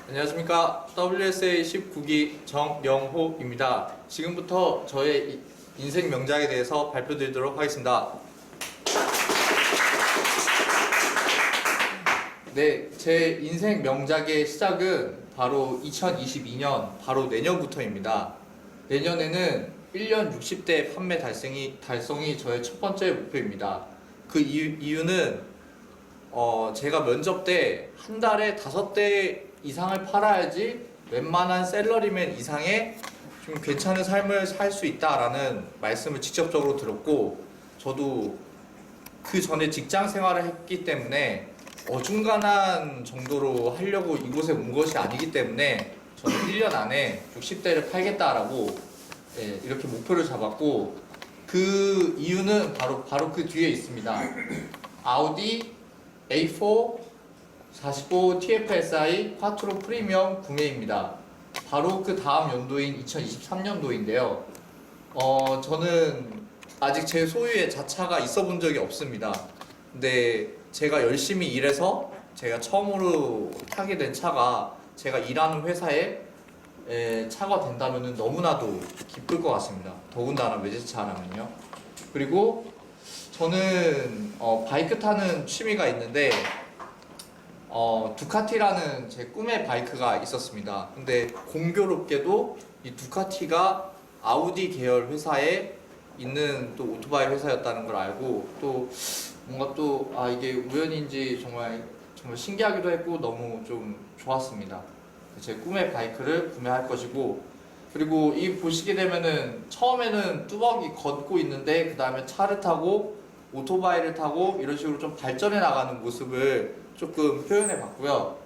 안녕하십니까. WSA 19기 정영호입니다. 지금부터 저의 인생 명작에 대해서 발표드리도록 하겠습니다. 네, 제 인생 명작의 시작은 바로 2022년, 바로 내년부터입니다. 내년에는 1년 60대 판매 달성이 저의 첫 번째 목표입니다. 그 이유는 제가 면접 때 한 달에 5대 이상을 팔아야지 웬만한 샐러리맨 이상의 좀 괜찮은 삶을 살 수 있다라는 말씀을 직접적으로 들었고, 저도 그 전에 직장 생활을 했기 때문에 어중간한 정도로 하려고 이곳에 온 것이 아니기 때문에 저는 1년 안에 60대를 팔겠다라고 이렇게 목표를 잡았고, 그 이유는 바로 그 뒤에 있습니다. 아우디 A4 45 TFSI 콰트로 프리미엄 구매입니다. 바로 그 다음 연도인 2023년도인데요. 저는 아직 제 소유의 자차가 있어 본 적이 없습니다. 근데 제가 열심히 일해서 제가 처음으로 타게 된 차가 제가 일하는 회사에 차가 된다면 너무나도 기쁠 것 같습니다. 더군다나 외제차라면요. 그리고 저는 바이크 타는 취미가 있는데 두카티라는 제 꿈의 바이크가 있었습니다. 근데 공교롭게도 이 두카티가 아우디 계열 회사에 있는 또 오토바이 회사였다는 걸 알고, 또 뭔가 또 이게 우연인지 정말 신기하기도 했고 너무 좀 좋았습니다. 제 꿈의 바이크를 구매할 것이고, 그리고 이 보시게 되면은 처음에는 뚜벅이 걷고 있는데 그 다음에 차를 타고 오토바이를 타고 이런 식으로 좀 발전해 나가는 모습을 조금 표현해 봤고요.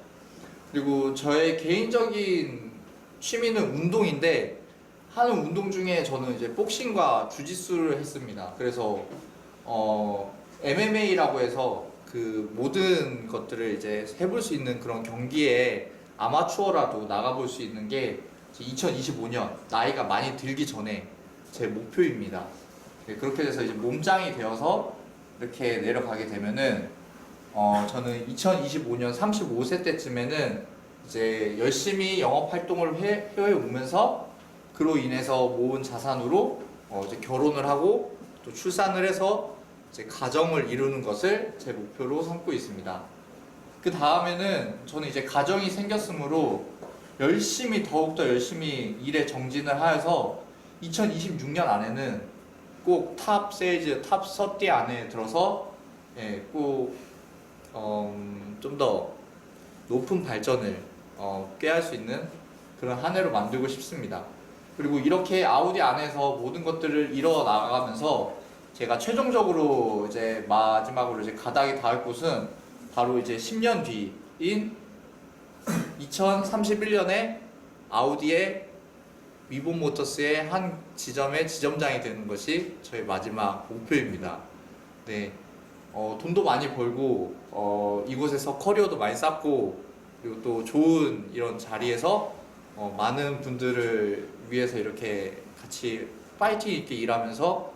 그리고 저의 개인적인 취미는 운동인데, 하는 운동 중에 저는 이제 복싱과 주짓수를 했습니다. 그래서 MMA라고 해서 그 모든 것들을 이제 해볼 수 있는 그런 경기에 아마추어라도 나가볼 수 있는 게 2025년 나이가 많이 들기 전에 제 목표입니다. 네, 그렇게 돼서 이제 몸짱이 되어서 이렇게 내려가게 되면은 저는 2025년 35세 때쯤에는 이제 열심히 영업 활동을 해오면서 그로 인해서 모은 자산으로 이제 결혼을 하고 또 출산을 해서 이제 가정을 이루는 것을 제 목표로 삼고 있습니다. 그 다음에는 저는 이제 가정이 생겼으므로 더욱더 열심히 일에 정진을 하여서 2026년 안에는 꼭 탑 세일즈, 탑 30 안에 들어서 꼭 좀 더 높은 발전을 꾀할 수 있는 그런 한 해로 만들고 싶습니다. 그리고 이렇게 아우디 안에서 모든 것들을 이뤄 나가면서 제가 최종적으로 이제 마지막으로 이제 가닥이 닿을 곳은 바로 이제 10년 뒤인 2031년에 아우디의 위본 모터스의 한 지점의 지점장이 되는 것이 저의 마지막 목표입니다. 네, 돈도 많이 벌고 이곳에서 커리어도 많이 쌓고, 그리고 또 좋은 이런 자리에서 많은 분들을 위해서 이렇게 같이 파이팅 있게 일하면서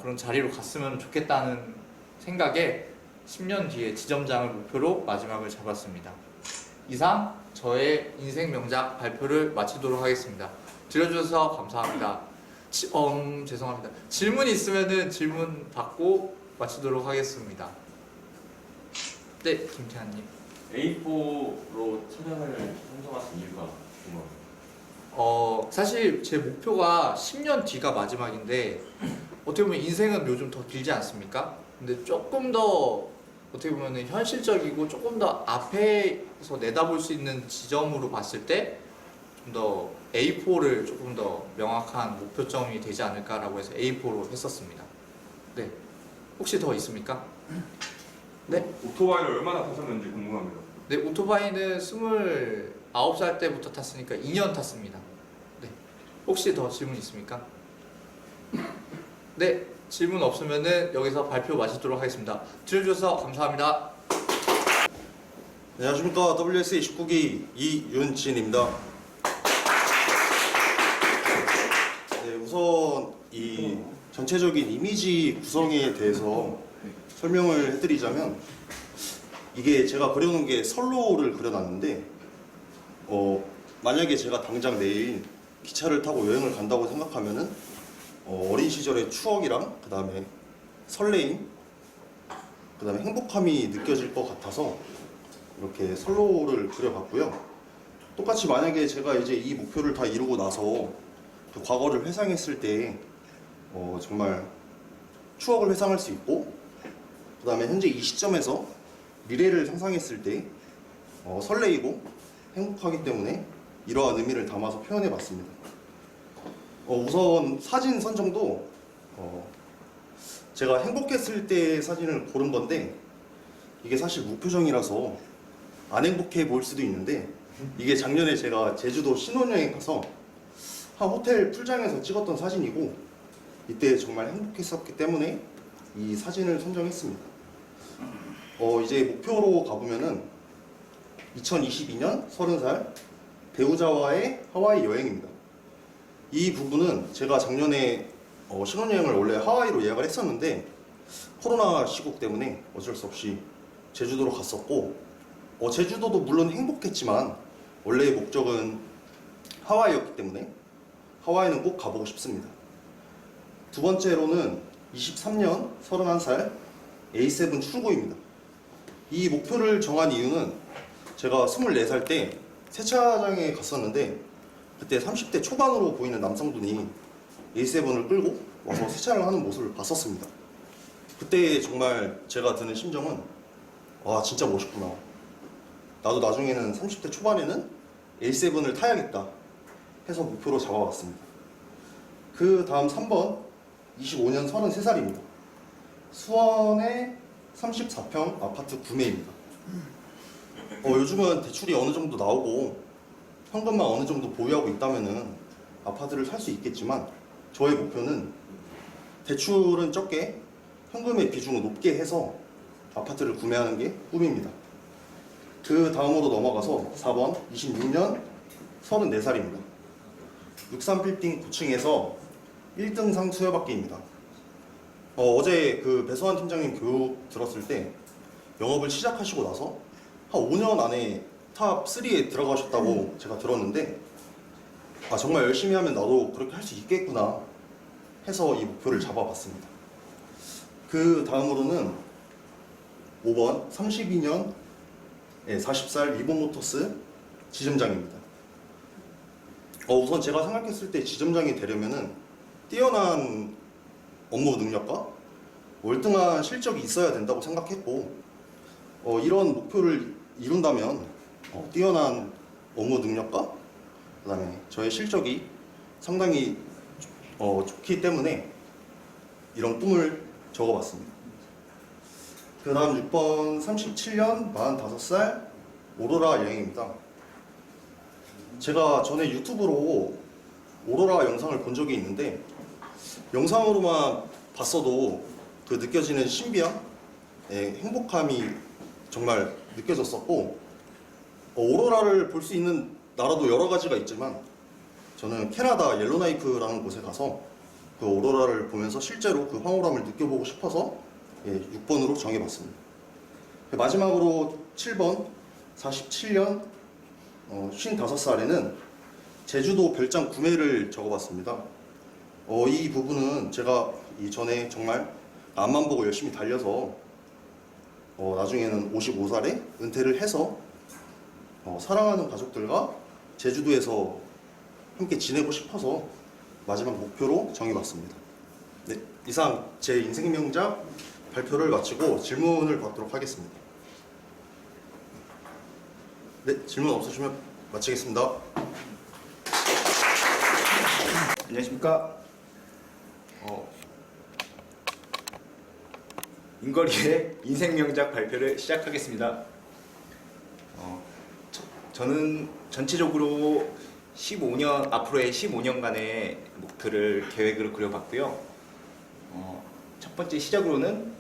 그런 자리로 갔으면 좋겠다는 생각에 10년 뒤에 지점장을 목표로 마지막을 잡았습니다. 이상 저의 인생 명작 발표를 마치도록 하겠습니다. 들어주셔서 감사합니다. 죄송합니다. 질문 있으면은 질문 받고 마치도록 하겠습니다. 네, 김태환님. A4로 차량을 선정하신 이유가 궁금합니다. 사실 제 목표가 10년 뒤가 마지막인데, 어떻게 보면 인생은 요즘 더 길지 않습니까? 근데 조금 더 어떻게 보면 현실적이고 조금 더 앞에서 내다볼 수 있는 지점으로 봤을 때 좀 더 A4를 조금 더 명확한 목표점이 되지 않을까라고 해서 A4로 했었습니다. 네, 혹시 더 있습니까? 네. 오토바이를 얼마나 타셨는지 궁금합니다. 네, 오토바이는 29살 때부터 탔으니까 2년 탔습니다. 네, 혹시 더 질문 있습니까? 네, 질문 없으면은 여기서 발표 마치도록 하겠습니다. 들어주셔서 감사합니다. 안녕하십니까. WSA 19기 이윤진입니다. 네, 우선 이 전체적인 이미지 구성에 대해서 설명을 해드리자면, 이게 제가 그려놓은 게 선로를 그려놨는데 만약에 제가 당장 내일 기차를 타고 여행을 간다고 생각하면은 어린 시절의 추억이랑 그 다음에 설레임, 그 다음에 행복함이 느껴질 것 같아서 이렇게 선로를 그려봤고요. 똑같이 만약에 제가 이제 이 목표를 다 이루고 나서 그 과거를 회상했을 때 정말 추억을 회상할 수 있고, 그 다음에 현재 이 시점에서 미래를 상상했을 때 설레이고 행복하기 때문에 이러한 의미를 담아서 표현해 봤습니다. 우선 사진 선정도 제가 행복했을 때 사진을 고른 건데, 이게 사실 무표정이라서 안 행복해 보일 수도 있는데, 이게 작년에 제가 제주도 신혼여행 가서 한 호텔 풀장에서 찍었던 사진이고, 이때 정말 행복했었기 때문에 이 사진을 선정했습니다. 이제 목표로 가보면은 2022년 30살 배우자와의 하와이 여행입니다. 이 부분은 제가 작년에 신혼여행을 원래 하와이로 예약을 했었는데 코로나 시국 때문에 어쩔 수 없이 제주도로 갔었고, 제주도도 물론 행복했지만 원래의 목적은 하와이였기 때문에 하와이는 꼭 가보고 싶습니다. 두 번째로는 23년 31살 A7 출고입니다. 이 목표를 정한 이유는 제가 24살 때 세차장에 갔었는데, 그때 30대 초반으로 보이는 남성분이 A7을 끌고 와서 세차를 하는 모습을 봤었습니다. 그때 정말 제가 드는 심정은, 와, 진짜 멋있구나. 나도 나중에는 30대 초반에는 A7을 타야겠다 해서 목표로 잡아봤습니다. 그 다음 3번 25년 33살입니다. 수원의 34평 아파트 구매입니다. 요즘은 대출이 어느 정도 나오고 현금만 어느 정도 보유하고 있다면은 아파트를 살 수 있겠지만, 저의 목표는 대출은 적게 현금의 비중을 높게 해서 아파트를 구매하는 게 꿈입니다. 그 다음으로 넘어가서 4번 26년 34살입니다. 63빌딩 9층에서 1등상 수여받기입니다. 어제 그 배수환 팀장님 교육 들었을 때 영업을 시작하시고 나서 한 5년 안에 탑 3에 들어가셨다고 제가 들었는데, 정말 열심히 하면 나도 그렇게 할 수 있겠구나 해서 이 목표를 잡아봤습니다. 그 다음으로는 5번 32년 40살 리본모터스 지점장입니다. 우선 제가 생각했을 때 지점장이 되려면은 뛰어난 업무 능력과 월등한 실적이 있어야 된다고 생각했고, 이런 목표를 이룬다면 뛰어난 업무 능력과 그 다음에 저의 실적이 상당히 좋기 때문에 이런 꿈을 적어봤습니다. 그 다음 6번 37년 45살 오로라 여행입니다. 제가 전에 유튜브로 오로라 영상을 본 적이 있는데, 영상으로만 봤어도 그 느껴지는 신비함, 행복함이 정말 느껴졌었고, 오로라를 볼 수 있는 나라도 여러 가지가 있지만 저는 캐나다 옐로나이프라는 곳에 가서 그 오로라를 보면서 실제로 그 황홀함을 느껴보고 싶어서 6번으로 정해봤습니다. 마지막으로 7번 47년 55살에는 제주도 별장 구매를 적어봤습니다. 이 부분은 제가 이전에 정말 앞만 보고 열심히 달려서 나중에는 55살에 은퇴를 해서 사랑하는 가족들과 제주도에서 함께 지내고 싶어서 마지막 목표로 정해봤습니다. 네, 이상 제 인생 명작 발표를 마치고 질문을 받도록 하겠습니다. 네, 질문 없으시면 마치겠습니다. 안녕하십니까. 인거리의 인생 명작 발표를 시작하겠습니다. 저는 전체적으로 앞으로의 15년간의 목표를 계획으로 그려봤고요. 첫 번째 시작으로는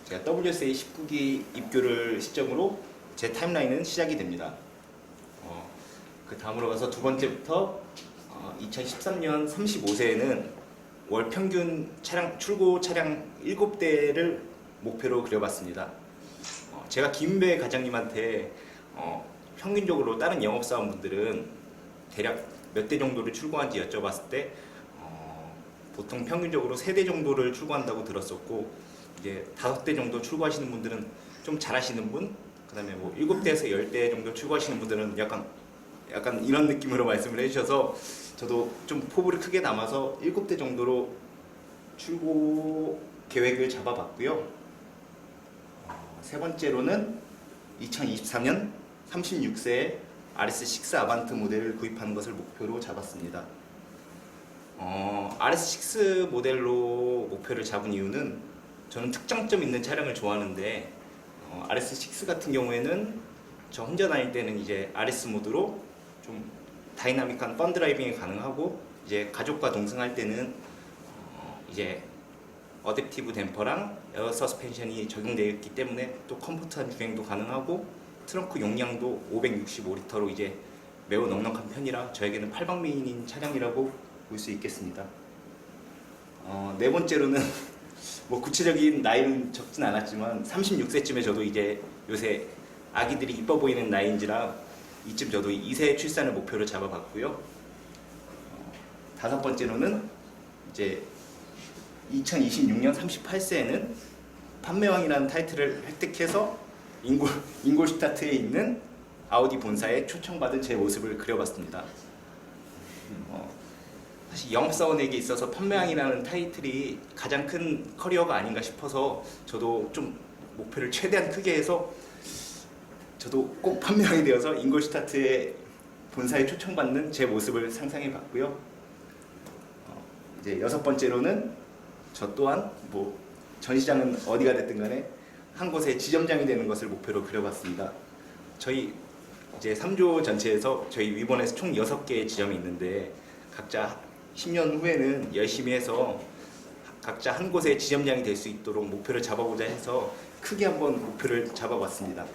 제가 WSA 19기 입교를 시점으로 제 타임라인은 시작이 됩니다. 그 다음으로 가서 두 번째부터 2013년 35세에는 월 평균 출고 차량 7대를 목표로 그려봤습니다. 제가 김배 과장님한테 평균적으로 다른 영업사원분들은 대략 몇 대 정도를 출고한지 여쭤봤을 때 보통 평균적으로 3대 정도를 출고한다고 들었었고, 이제 5대 정도 출고하시는 분들은 좀 잘하시는 분, 그다음에 뭐 7대에서 10대 정도 출고하시는 분들은 약간 이런 느낌으로 말씀을 해주셔서 저도 좀 포부를 크게 남아서 7대 정도로 출고 계획을 잡아봤고요. 세 번째로는 2023년 36세에 RS6 아반트 모델을 구입하는 것을 목표로 잡았습니다. RS6 모델로 목표를 잡은 이유는 저는 특장점 있는 차량을 좋아하는데 RS6 같은 경우에는 저 혼자 다닐 때는 이제 RS 모드로 좀 다이나믹한 펀 드라이빙이 가능하고, 이제 가족과 동승할 때는 이제 어댑티브 댐퍼랑 에어 서스펜션이 적용되어 있기 때문에 또 컴포트한 주행도 가능하고, 트렁크 용량도 565리터로 이제 매우 넉넉한 편이라 저에게는 팔방미인인 차량이라고 볼 수 있겠습니다. 네 번째로는 뭐 구체적인 나이는 적진 않았지만 36세쯤에 저도 이제 요새 아기들이 이뻐 보이는 나이인지라 이쯤 저도 2세 출산을 목표로 잡아봤고요. 다섯 번째로는 이제 2026년 38세에는 판매왕이라는 타이틀을 획득해서 인골슈타트에 있는 아우디 본사에 초청받은 제 모습을 그려봤습니다. 사실 영업사원에게 있어서 판매왕이라는 타이틀이 가장 큰 커리어가 아닌가 싶어서 저도 좀 목표를 최대한 크게 해서 저도 꼭 판매왕이 되어서 인골슈타트의 본사에 초청받는 제 모습을 상상해봤고요. 이제 여섯 번째로는 저 또한 뭐 전시장은 어디가 됐든 간에 한 곳에 지점장이 되는 것을 목표로 그려봤습니다. 저희 이제 3조 전체에서 저희 위본에서 총 6개의 지점이 있는데 각자 10년 후에는 열심히 해서 각자 한 곳에 지점장이 될 수 있도록 목표를 잡아보자 해서 크게 한번 목표를 잡아봤습니다.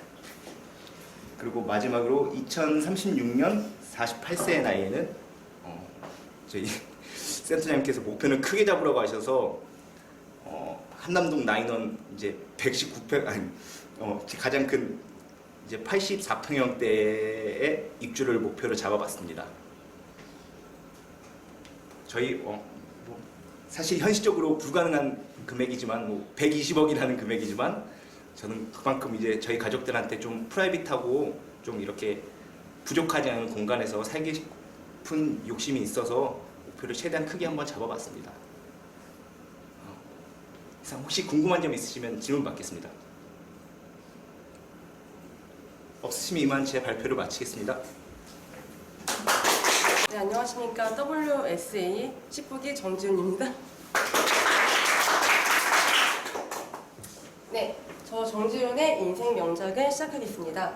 그리고 마지막으로 2036년 48세의 나이에는 저희 센터장님께서 목표는 크게 잡으라고 하셔서 한남동 나인원 이제 119평 가장 큰 이제 84평형대의 입주를 목표로 잡아봤습니다. 저희 뭐 사실 현실적으로 불가능한 금액이지만 뭐 120억이라는 금액이지만 저는 그만큼 이제 저희 가족들한테 좀 프라이빗하고 좀 이렇게 부족하지 않은 공간에서 살고 싶은 욕심이 있어서 목표를 최대한 크게 한번 잡아봤습니다. 이상 혹시 궁금한 점 있으시면 질문 받겠습니다. 없으시면 이만 제 발표를 마치겠습니다. 네, 안녕하십니까. WSA 19기 정지훈입니다. 네, 저 정지훈의 인생 명작을 시작하겠습니다.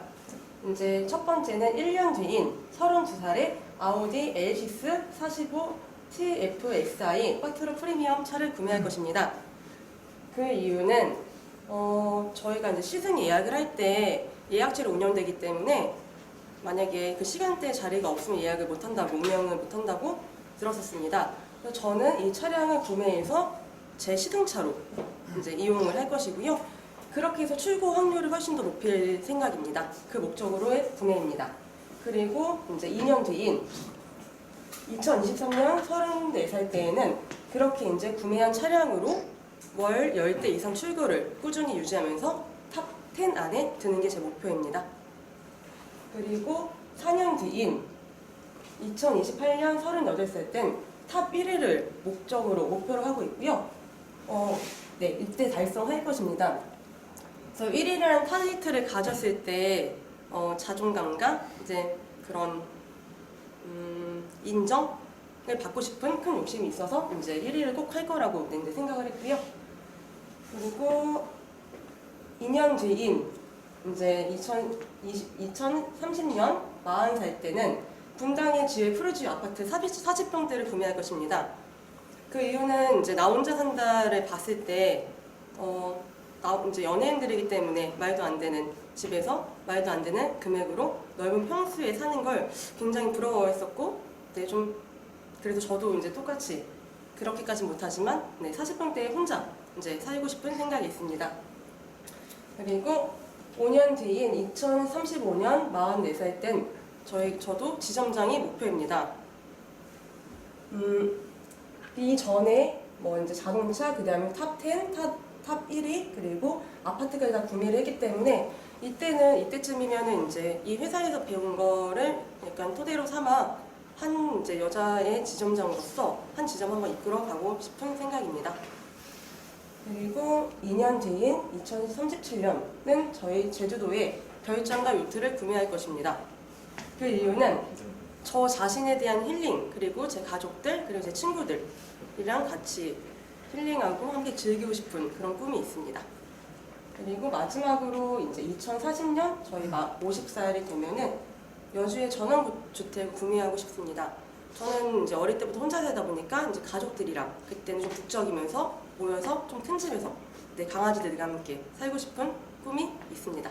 이제 첫 번째는 1년 뒤인 32살의 아우디 A6 45 TFXI 쿼트로 프리미엄 차를 구매할 것입니다. 그 이유는 저희가 이제 시승 예약을 할 때 예약제로 운영되기 때문에 만약에 그 시간대에 자리가 없으면 예약을 못한다고, 운명을 못한다고 들었었습니다. 그래서 저는 이 차량을 구매해서 제 시승차로 이제 이용을 할 것이고요. 그렇게 해서 출고 확률을 훨씬 더 높일 생각입니다. 그 목적으로의 구매입니다. 그리고 이제 2년 뒤인 2023년 34살 때에는 그렇게 이제 구매한 차량으로 월 10대 이상 출고를 꾸준히 유지하면서 탑 10 안에 드는 게 제 목표입니다. 그리고 4년 뒤인 2028년 38살 땐 탑 1위를 목표로 하고 있고요. 네, 이때 달성할 것입니다. 그래서 1위라는 타이틀을 가졌을 때 자존감과 이제 그런 인정을 받고 싶은 큰 욕심이 있어서 이제 1위를 꼭 할 거라고 이제 생각을 했고요. 그리고 2년 뒤인 이제 2030년 40살 때는 분당의 지을 푸르지오 아파트 40평대를 구매할 것입니다. 그 이유는 이제 나 혼자 산다를 봤을 때 이제 연예인들이기 때문에 말도 안 되는 집에서 말도 안 되는 금액으로 넓은 평수에 사는 걸 굉장히 부러워했었고, 네, 좀 그래서 저도 이제 똑같이 그렇게까지 못하지만 40평대에 혼자 이제 살고 싶은 생각이 있습니다. 그리고 5년 뒤인 2035년 44살 땐 저도 지점장이 목표입니다. 이전에 뭐 이제 자동차, 그 다음에 탑 10, 탑 1위, 그리고 아파트까지 다 구매를 했기 때문에 이때쯤이면은 이제 이 회사에서 배운 거를 약간 토대로 삼아 한 이제 여자의 지점장으로서 한 지점 한번 이끌어 가고 싶은 생각입니다. 그리고 2년 뒤인 2037년은 저희 제주도에 별장과 요트를 구매할 것입니다. 그 이유는 저 자신에 대한 힐링, 그리고 제 가족들, 그리고 제 친구들이랑 같이 힐링하고 함께 즐기고 싶은 그런 꿈이 있습니다. 그리고 마지막으로 이제 2040년 저희 50살이 되면은 여주의 전원주택을 구매하고 싶습니다. 저는 이제 어릴 때부터 혼자 살다 보니까 이제 가족들이랑 그때는 좀 북적이면서 모여서 좀 큰 집에서 내 강아지들과 함께 살고 싶은 꿈이 있습니다.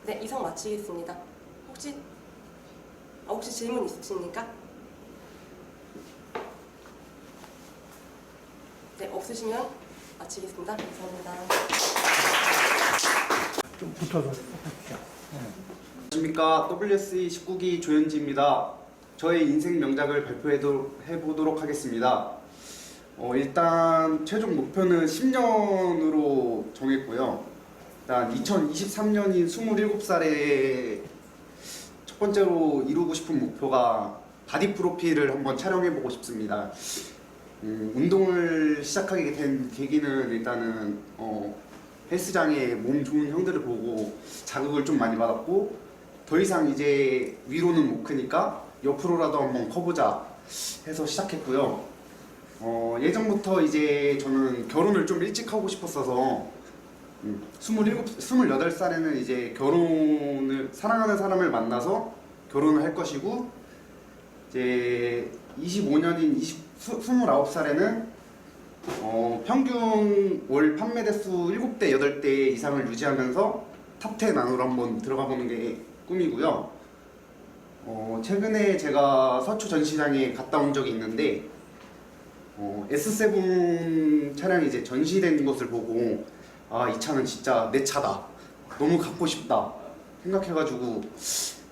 네, 이상 마치겠습니다. 혹시 질문 있으십니까? 네, 없으시면 마치겠습니다. 감사합니다. 좀 붙어서 해주시죠. 안녕하십니까. WSE 19기 조현지입니다. 저의 인생 명작을 발표해보도록 하겠습니다. 일단 최종 목표는 10년으로 정했고요. 일단 2023년인 27살에 첫 번째로 이루고 싶은 목표가 바디 프로필을 한번 촬영해보고 싶습니다. 운동을 시작하게 된 계기는 일단은 헬스장에 몸 좋은 형들을 보고 자극을 좀 많이 받았고, 더 이상 이제 위로는 못 크니까 옆으로라도 한번 커보자 해서 시작했고요. 예전부터 이제 저는 결혼을 좀 일찍 하고 싶었어서 28살에는 이제 사랑하는 사람을 만나서 결혼을 할 것이고, 이제 25년인 29살에는 평균 월 판매 대수 7대, 8대 이상을 유지하면서 탑 10 안으로 한번 들어가 보는 게 꿈이고요. 최근에 제가 서초 전시장에 갔다 온 적이 있는데 S7 차량이 이제 전시된 것을 보고 이 차는 진짜 내 차다, 너무 갖고 싶다 생각해가지고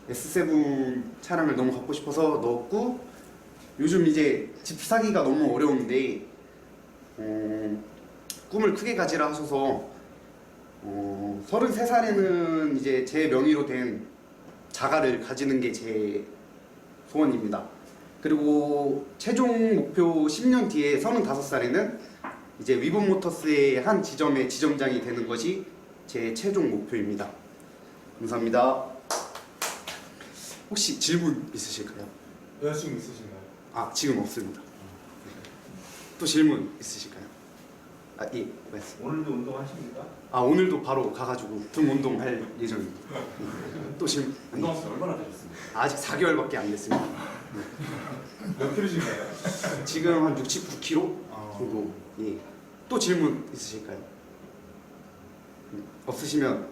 S7 차량을 너무 갖고 싶어서 넣었고, 요즘 이제 집 사기가 너무 어려운데 꿈을 크게 가지라 하셔서 33살에는 이제 제 명의로 된 자가를 가지는 게 제 소원입니다. 그리고 최종 목표 10년 뒤에 35살에는 이제 위브모터스의 한 지점의 지점장이 되는 것이 제 최종 목표입니다. 감사합니다. 혹시 질문 있으실까요? 여자친구 있으신가요? 지금 없습니다. 또 질문 있으실까요? 예, 말씀. 오늘도 운동하십니까? 오늘도 바로 가가지고 등 운동할 예정입니다. 또 질문. 운동한 지 얼마나 되셨습니까? 아직 4개월밖에 안 됐습니다. 몇 킬로신가요? 지금 한 69kg 정도. 예. 또 질문 있으실까요? 없으시면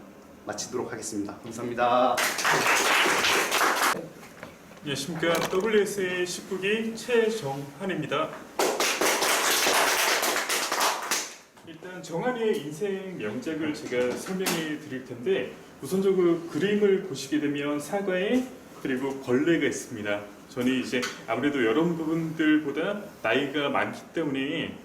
마치도록 하겠습니다. 감사합니다. 안녕하십니까. WSA 19기 최정환입니다. 일단 정환이의 인생 명작을 제가 설명해 드릴 텐데, 우선적으로 그림을 보시게 되면 사과에 그리고 벌레가 있습니다. 저는 이제 아무래도 여러분들보다 나이가 많기 때문에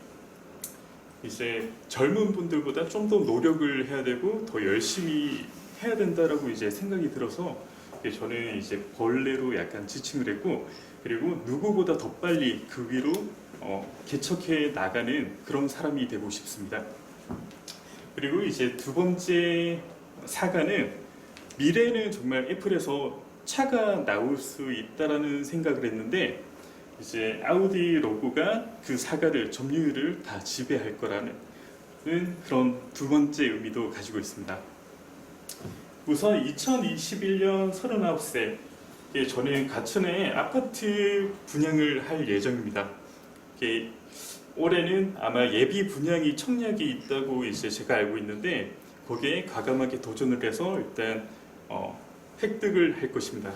이제 젊은 분들보다 좀 더 노력을 해야 되고 더 열심히 해야 된다라고 이제 생각이 들어서 저는 이제 벌레로 약간 지칭을 했고, 그리고 누구보다 더 빨리 그 위로 개척해 나가는 그런 사람이 되고 싶습니다. 그리고 이제 두 번째 사과는 미래에는 정말 애플에서 차가 나올 수 있다라는 생각을 했는데, 이제 아우디 로고가 그 사과를 점유율을 다 지배할 거라는 그런 두 번째 의미도 가지고 있습니다. 우선 2021년 39세 저는 가천에 아파트 분양을 할 예정입니다. 올해는 아마 예비 분양이 청약이 있다고 이제 제가 알고 있는데, 거기에 과감하게 도전을 해서 일단 획득을 할 것입니다.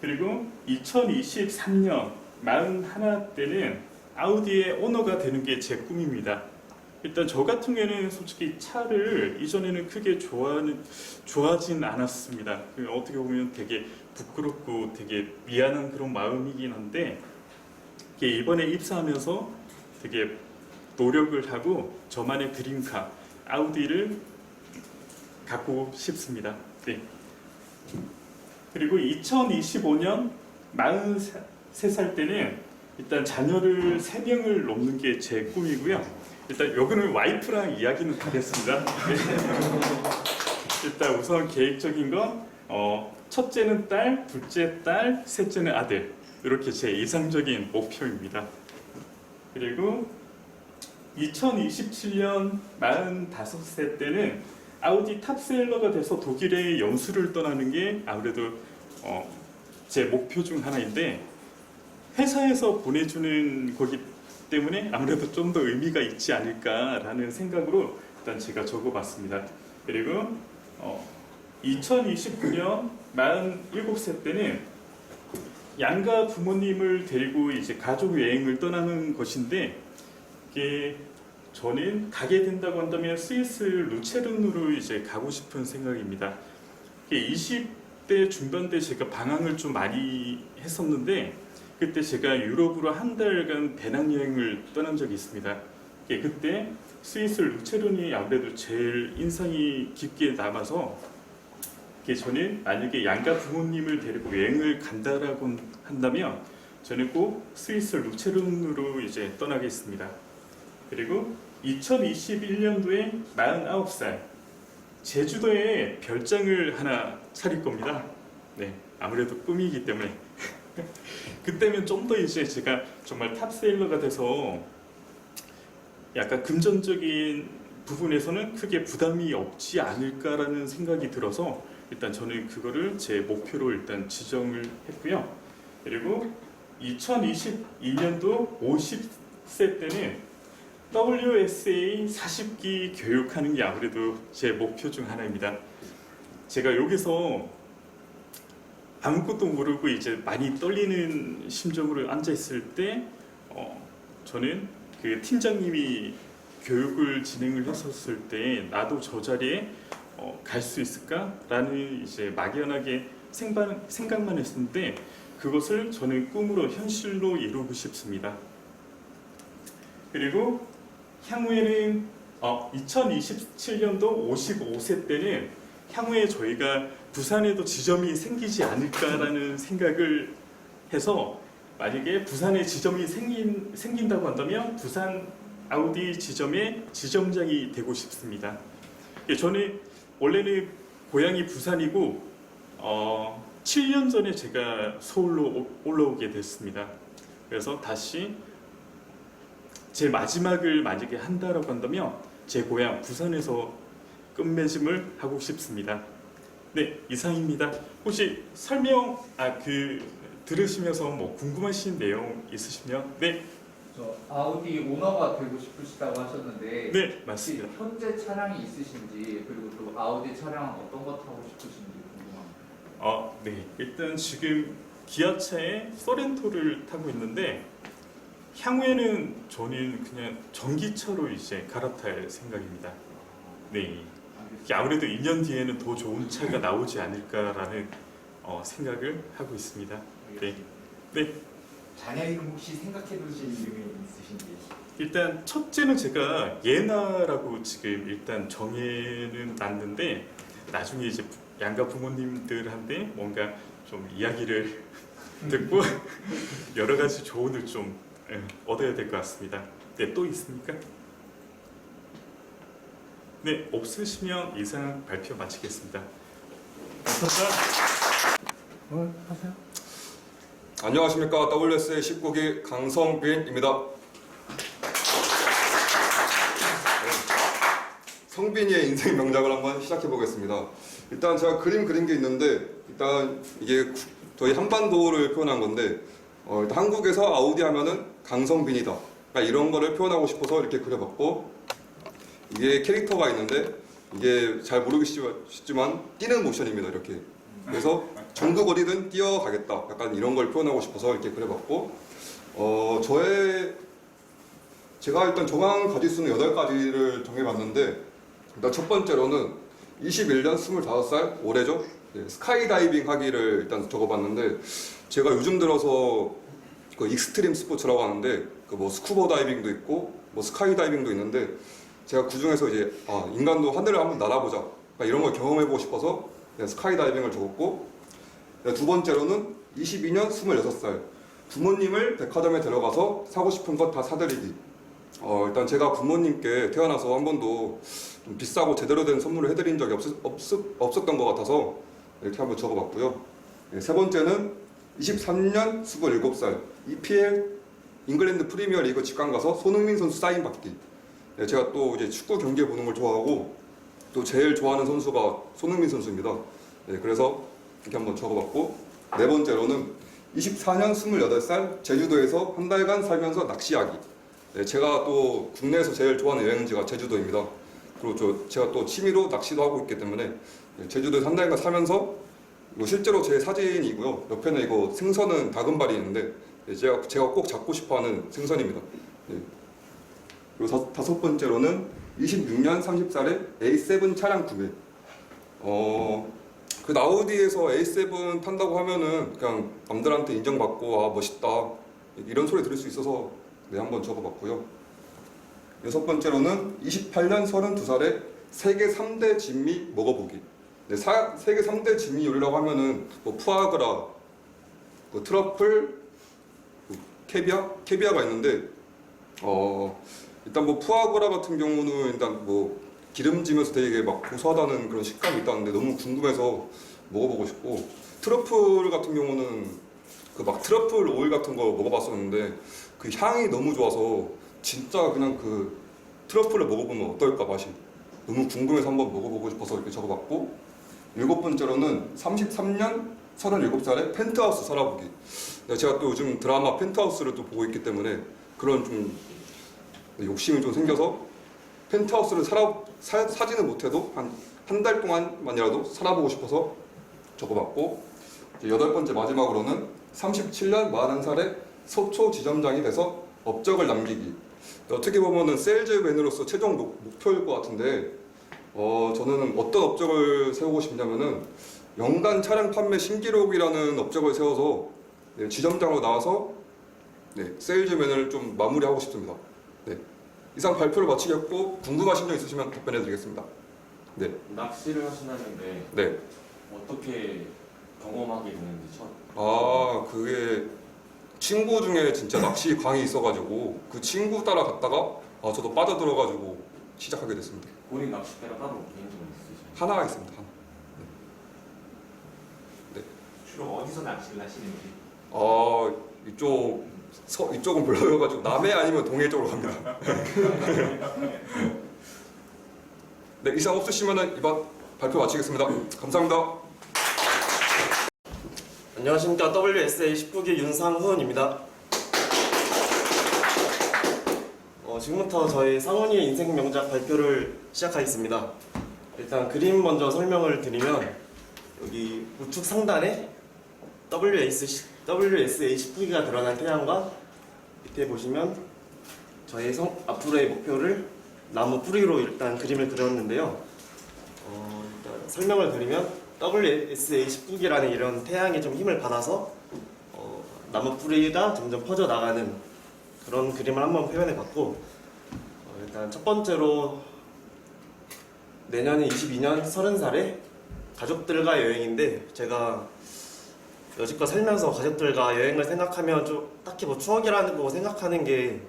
그리고 2023년 41 때는 아우디의 오너가 되는 게 제 꿈입니다. 일단 저 같은 경우에는 솔직히 차를 이전에는 크게 좋아하진 않았습니다. 어떻게 보면 되게 부끄럽고 되게 미안한 그런 마음이긴 한데 이게 이번에 입사하면서 되게 노력을 하고 저만의 드림카 아우디를 갖고 싶습니다. 네. 그리고 2025년 43살 때는 일단 자녀를 3명을 놓는 게 제 꿈이고요. 일단 여기는 와이프랑 이야기는 다 됐습니다. 네. 일단 우선 계획적인 건 첫째는 딸, 둘째 딸, 셋째는 아들. 이렇게 제 이상적인 목표입니다. 그리고 2027년 45세 때는 아우디 탑셀러가 돼서 독일에 연수를 떠나는 게 아무래도 제 목표 중 하나인데 회사에서 보내주는 거기 때문에 아무래도 좀 더 의미가 있지 않을까라는 생각으로 일단 제가 적어봤습니다. 그리고 2029년 47세 때는 양가 부모님을 데리고 이제 가족 여행을 떠나는 것인데 이게 저는 가게 된다고 한다면 스위스 루체른으로 이제 가고 싶은 생각입니다. 이게 20대 중반 때 제가 방황을 좀 많이 했었는데 그때 제가 유럽으로 한 달간 배낭여행을 떠난 적이 있습니다. 그때 스위스 루체른이 아무래도 제일 인상이 깊게 남아서 저는 만약에 양가 부모님을 데리고 여행을 간다라고 한다면 저는 꼭 스위스 루체른으로 이제 떠나겠습니다. 그리고 2021년도에 49살 제주도에 별장을 하나 차릴 겁니다. 네, 아무래도 꿈이기 때문에 그때면 좀 더 이제 제가 정말 탑세일러가 돼서 약간 금전적인 부분에서는 크게 부담이 없지 않을까라는 생각이 들어서 일단 저는 그거를 제 목표로 일단 지정을 했고요. 그리고 2022년도 50세 때는 WSA 40기 교육하는 게 아무래도 제 목표 중 하나입니다. 제가 여기서 아무것도 모르고 이제 많이 떨리는 심정으로 앉아 있을 때 저는 그 팀장님이 교육을 진행을 했었을 때 나도 저 자리에 갈 수 있을까라는 이제 막연하게 생각만 했었는데 그것을 저는 꿈으로 현실로 이루고 싶습니다. 그리고 향후에는 2027년도 55세 때는 향후에 저희가 부산에도 지점이 생기지 않을까라는 생각을 해서 만약에 부산에 지점이 생긴다고 한다면 부산 아우디 지점의 지점장이 되고 싶습니다. 저는 원래는 고향이 부산이고 7년 전에 제가 서울로 올라오게 됐습니다. 그래서 다시 제 마지막을 만약에 한다라고 한다면 제 고향 부산에서 끝맺음을 하고 싶습니다. 네, 이상입니다. 혹시 설명 들으시면서 뭐 궁금하신 내용 있으시면 네. 저 아우디 오너가 되고 싶으시다고 하셨는데 네, 맞습니다. 혹시 현재 차량이 있으신지 그리고 또 아우디 차량 어떤 거 타고 싶으신지 궁금합니다. 네. 일단 지금 기아차의 소렌토를 타고 있는데 향후에는 저는 그냥 전기차로 이제 갈아탈 생각입니다. 네. 아무래도 2년 뒤에는 더 좋은 차가 나오지 않을까라는 생각을 하고 있습니다. 네. 네. 자녀 이름 혹시 생각해 두신 이름이 있으신지? 일단 첫째는 제가 예나라고 지금 일단 정해는 놨는데 나중에 이제 양가 부모님들한테 뭔가 좀 이야기를 듣고 여러 가지 조언을 좀 얻어야 될 것 같습니다. 네, 또 있습니까? 네, 없으시면 이상 발표 마치겠습니다. 하세요. 안녕하십니까. WSA 19기 강성빈입니다. 성빈이의 인생 명작을 한번 시작해 보겠습니다. 일단 제가 그린 게 있는데 일단 이게 저희 한반도를 표현한 건데 일단 한국에서 아우디 하면은 강성빈이다. 그러니까 이런 거를 표현하고 싶어서 이렇게 그려봤고 이게 캐릭터가 있는데 이게 잘 모르겠지만 뛰는 모션입니다. 이렇게. 그래서 전국 어디든 뛰어가겠다. 약간 이런 걸 표현하고 싶어서 이렇게 그려봤고 저의 제가 일단 정한 가지수는 8가지를 정해봤는데 일단 첫 번째로는 21년 25살 올해죠. 네, 스카이다이빙 하기를 일단 적어봤는데 제가 요즘 들어서 그 익스트림 스포츠라고 하는데 그 뭐 스쿠버 다이빙도 있고 뭐 스카이다이빙도 있는데 제가 그 중에서 이제 인간도 하늘을 한번 날아보자 이런 걸 경험해보고 싶어서 네, 스카이다이빙을 적었고 네, 두 번째로는 22년 26살 부모님을 백화점에 데려가서 사고 싶은 것 다 사드리기. 일단 제가 부모님께 태어나서 한 번도 좀 비싸고 제대로 된 선물을 해드린 적이 없었던 것 같아서 이렇게 한번 적어봤고요. 네, 세 번째는 23년 27살 EPL 잉글랜드 프리미어 리그 직관 가서 손흥민 선수 사인 받기. 네, 제가 또 이제 축구 경기 보는 걸 좋아하고 또 제일 좋아하는 선수가 손흥민 선수입니다. 네, 그래서 이렇게 한번 적어봤고 네 번째로는 24년 28살 제주도에서 한 달간 살면서 낚시하기. 네, 제가 또 국내에서 제일 좋아하는 여행지가 제주도입니다. 그리고 제가 또 취미로 낚시도 하고 있기 때문에 제주도에서 한 달간 살면서 이거 실제로 제 사진이고요. 옆에는 이거 생선은 다금발이 있는데 제가 꼭 잡고 싶어하는 생선입니다. 네. 그리고 다섯 번째로는 26년 30살에 A7 차량 구매. 그 아우디에서 A7 탄다고 하면은 그냥 남들한테 인정받고 멋있다 이런 소리 들을 수 있어서 네, 한번 적어봤고요. 여섯 번째로는 28년 32살에 세계 3대 진미 먹어보기. 네, 세계 3대 진미 요리라고 하면은 뭐 푸아그라, 뭐 트러플, 캐비아가 있는데 일단 뭐 푸아그라 같은 경우는 일단 뭐 기름지면서 되게 막 고소하다는 그런 식감이 있다는데 너무 궁금해서 먹어보고 싶고 트러플 같은 경우는 그 막 트러플 오일 같은 거 먹어봤었는데 그 향이 너무 좋아서 진짜 그냥 그 트러플을 먹어보면 어떨까 맛이 너무 궁금해서 한번 먹어보고 싶어서 이렇게 적어봤고 일곱 번째로는 33년 37살에 펜트하우스 살아보기. 제가 또 요즘 드라마 펜트하우스를 또 보고 있기 때문에 그런 좀 욕심이 좀 생겨서 펜트하우스를 사지는 못해도 한 달 동안만이라도 살아보고 싶어서 적어봤고 여덟 번째 마지막으로는 37년 41살에 서초 지점장이 돼서 업적을 남기기. 어떻게 보면은 세일즈맨으로서 최종 목표일 것 같은데 저는 어떤 업적을 세우고 싶냐면은 연간 차량 판매 신기록이라는 업적을 세워서 네, 지점장으로 나와서 네, 세일즈맨을 좀 마무리하고 싶습니다. 네, 이상 발표를 마치겠고 궁금하신 점 있으시면 답변해드리겠습니다. 네. 낚시를 하신다는데 네. 어떻게 경험하게 됐는지 처음. 그게 친구 중에 진짜 낚시 광이 있어가지고 그 친구 따라 갔다가 저도 빠져들어가지고 시작하게 됐습니다. 본인 낚싯대가 따로 개인적으로 있으신가요? 하나 있습니다. 하나. 네. 주로 어디서 낚시를 하시는지. 이쪽은 별로여가지고 남해 아니면 동해 쪽으로 갑니다. 네, 이상 없으시면은 이번 발표 마치겠습니다. 감사합니다. 안녕하십니까. WSA 19기 윤상훈입니다. 지금부터 저희 상훈이의 인생 명작 발표를 시작하겠습니다. 일단 그림 먼저 설명을 드리면 여기 우측 상단에 WSA 19기가 드러난 태양과 밑에 보시면 저희 앞으로의 목표를 나무 뿌리로 일단 그림을 그렸는데요. 일단 설명을 드리면 WSA 19기라는 이런 태양의 좀 힘을 받아서 나무 뿌리가 점점 퍼져 나가는 그런 그림을 한번 표현해봤고 일단 첫 번째로 내년에 22년 30살에 가족들과 여행인데 제가 여지껏 살면서 가족들과 여행을 생각하면 좀 딱히 뭐 추억이라는 거 생각하는 게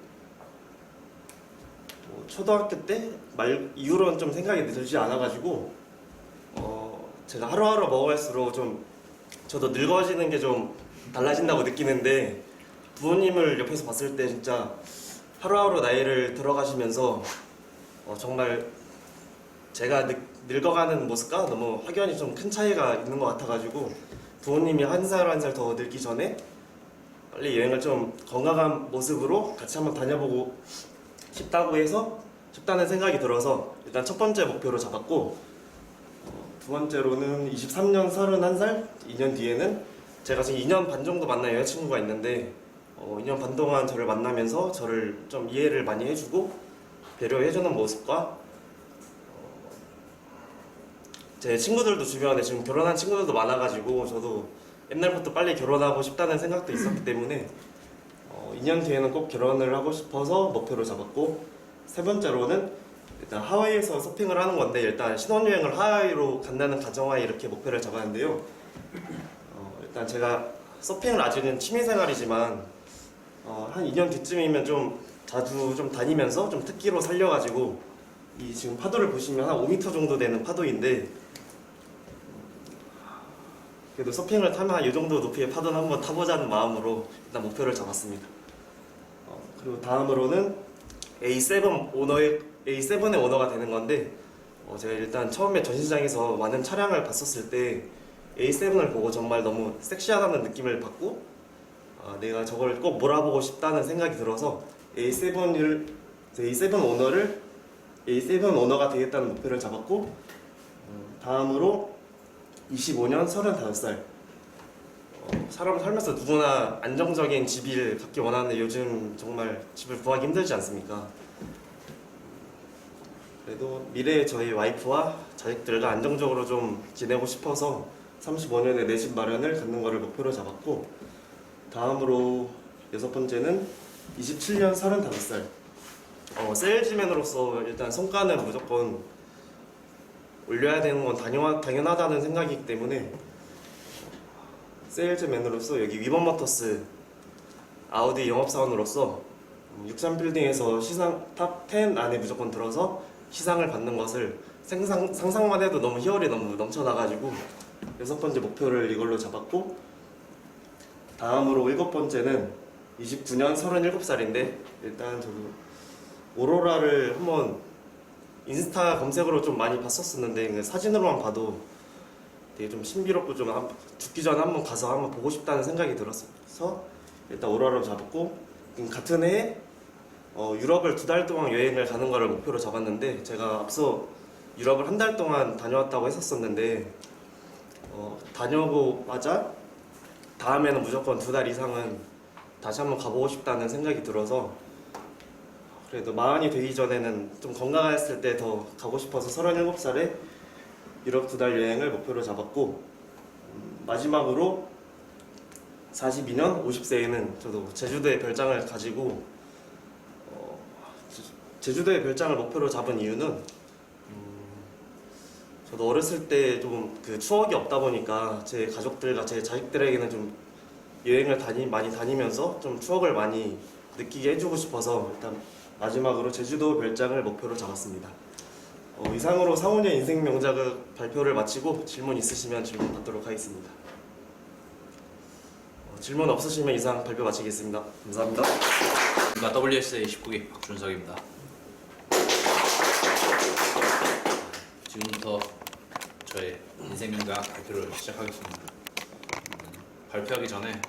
초등학교 때 말 이후로는 좀 생각이 들지 않아가지고 제가 하루하루 먹어갈수록 좀 저도 늙어지는 게 좀 달라진다고 느끼는데 부모님을 옆에서 봤을 때 진짜 하루하루 나이를 들어가시면서 정말 제가 늙어가는 모습과 너무 확연히 좀 큰 차이가 있는 것 같아가지고 부모님이 한 살 한 살 더 늙기 전에 빨리 여행을 좀 건강한 모습으로 같이 한번 다녀보고 싶다는 생각이 들어서 일단 첫 번째 목표로 잡았고 두 번째로는 23년 31살 2년 뒤에는 제가 지금 2년 반 정도 만난 여자친구가 있는데 2년 반 동안 저를 만나면서 저를 좀 이해를 많이 해주고 배려해주는 모습과 제 친구들도 주변에 지금 결혼한 친구들도 많아가지고 저도 옛날부터 빨리 결혼하고 싶다는 생각도 있었기 때문에 2년 뒤에는 꼭 결혼을 하고 싶어서 목표로 잡았고, 세 번째로는 일단 하와이에서 서핑을 하는 건데 일단 신혼여행을 하와이로 간다는 가정하에 이렇게 목표를 잡았는데요. 일단 제가 서핑을 아직은 취미생활이지만 한 2년 뒤쯤이면 좀 자주 좀 다니면서 좀 특기로 살려가지고 이 지금 파도를 보시면 한 5m 정도 되는 파도인데 그래도 서핑을 타면 한 이 정도 높이의 파도는 한번 타보자는 마음으로 일단 목표를 잡았습니다. 그리고 다음으로는 A7의 오너가 되는 건데 제가 일단 처음에 전시장에서 많은 차량을 봤었을 때 A7을 보고 정말 너무 섹시하다는 느낌을 받고 내가 저걸 꼭 몰아보고 싶다는 생각이 들어서 A7 오너가 되겠다는 목표를 잡았고, 다음으로 25년 35살 사람 살면서 누구나 안정적인 집을 갖기 원하는데 요즘 정말 집을 구하기 힘들지 않습니까? 그래도 미래의 저희 와이프와 자식들과 안정적으로 좀 지내고 싶어서 35년에 내 집 마련을 갖는 것을 목표로 잡았고, 다음으로 6번째는 27년 35살 세일즈맨으로서 일단 성과는 무조건 올려야 되는 건 당연하다는 생각이기 때문에 세일즈맨으로서 여기 위버모터스 아우디 영업사원으로서 63빌딩에서 시상 탑 10 안에 무조건 들어서 시상을 받는 것을 상상만 해도 너무 희열이 너무 넘쳐나가지고 6번째 목표를 이걸로 잡았고, 다음으로 7번째는 29년 37살인데 일단 저도 오로라를 한번 인스타 검색으로 좀 많이 봤었었는데 사진으로만 봐도 되게 좀 신비롭고 좀 죽기 전에 한번 가서 한번 보고 싶다는 생각이 들어서 일단 오로라를 잡았고, 같은 해에 유럽을 2달 동안 여행을 가는 거를 목표로 잡았는데 제가 앞서 유럽을 한 달 동안 다녀왔다고 했었었는데 다녀오고마자 다음에는 무조건 2달 이상은 다시 한번 가보고 싶다는 생각이 들어서 그래도 마흔이 되기 전에는 좀 건강했을 때 더 가고 싶어서 37살에 유럽 2달 여행을 목표로 잡았고, 마지막으로 42년 50세에는 저도 제주도의 별장을 가지고 제주도의 별장을 목표로 잡은 이유는 저도 어렸을 때 좀 그 추억이 없다 보니까 제 가족들과 제 자식들에게는 좀 여행을 많이 다니면서 좀 추억을 많이 느끼게 해주고 싶어서 일단 마지막으로 제주도 별장을 목표로 잡았습니다. 이상으로 4~5년 인생 명작을 발표를 마치고 질문 있으시면 질문 받도록 하겠습니다. 질문 없으시면 이상 발표 마치겠습니다. 감사합니다. WSA 19기 박준석입니다. 지금부터 저의 인생 명작 발표를 시작하겠습니다. 발표하기 전에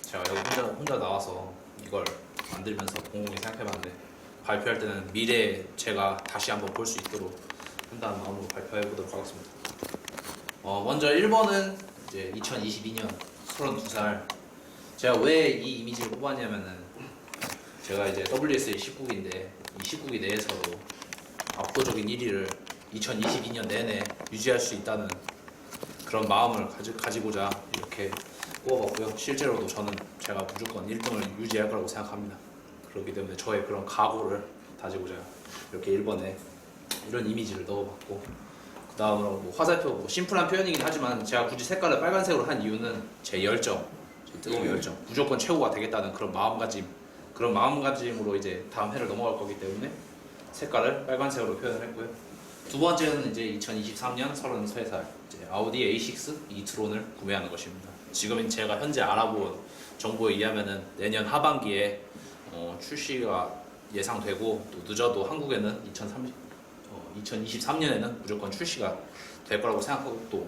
제가 여기 혼자 나와서 이걸 만들면서 곰곰이 생각해봤는데 발표할 때는 미래에 제가 다시 한번 볼 수 있도록 한다는 마음으로 발표해보도록 하겠습니다. 먼저 1번은 이제 2022년 32살. 제가 왜 이 이미지를 뽑았냐면은 제가 이제 WSA 19기인데 이 19기 내에서도 압도적인 1위를 2022년 내내 유지할 수 있다는 그런 마음을 가지고자 이렇게 뽑아봤고요. 실제로도 저는 제가 무조건 1등을 유지할 거라고 생각합니다. 그렇기 때문에 저의 그런 각오를 다지고자 이렇게 1번에 이런 이미지를 넣어봤고, 그 다음으로 뭐 화살표, 심플한 표현이긴 하지만 제가 굳이 색깔을 빨간색으로 한 이유는 제 열정, 제 뜨거운 열정, 무조건 최고가 되겠다는 그런 마음가짐으로 이제 다음 해를 넘어갈 거기 때문에 색깔을 빨간색으로 표현을 했고요. 두 번째는 이제 2023년 33살 이제 아우디 A6 e-tron을 구매하는 것입니다. 지금 제가 현재 알아본 정보에 의하면은 내년 하반기에 출시가 예상되고 또 늦어도 한국에는 2023년에는 무조건 출시가 될 거라고 생각하고, 또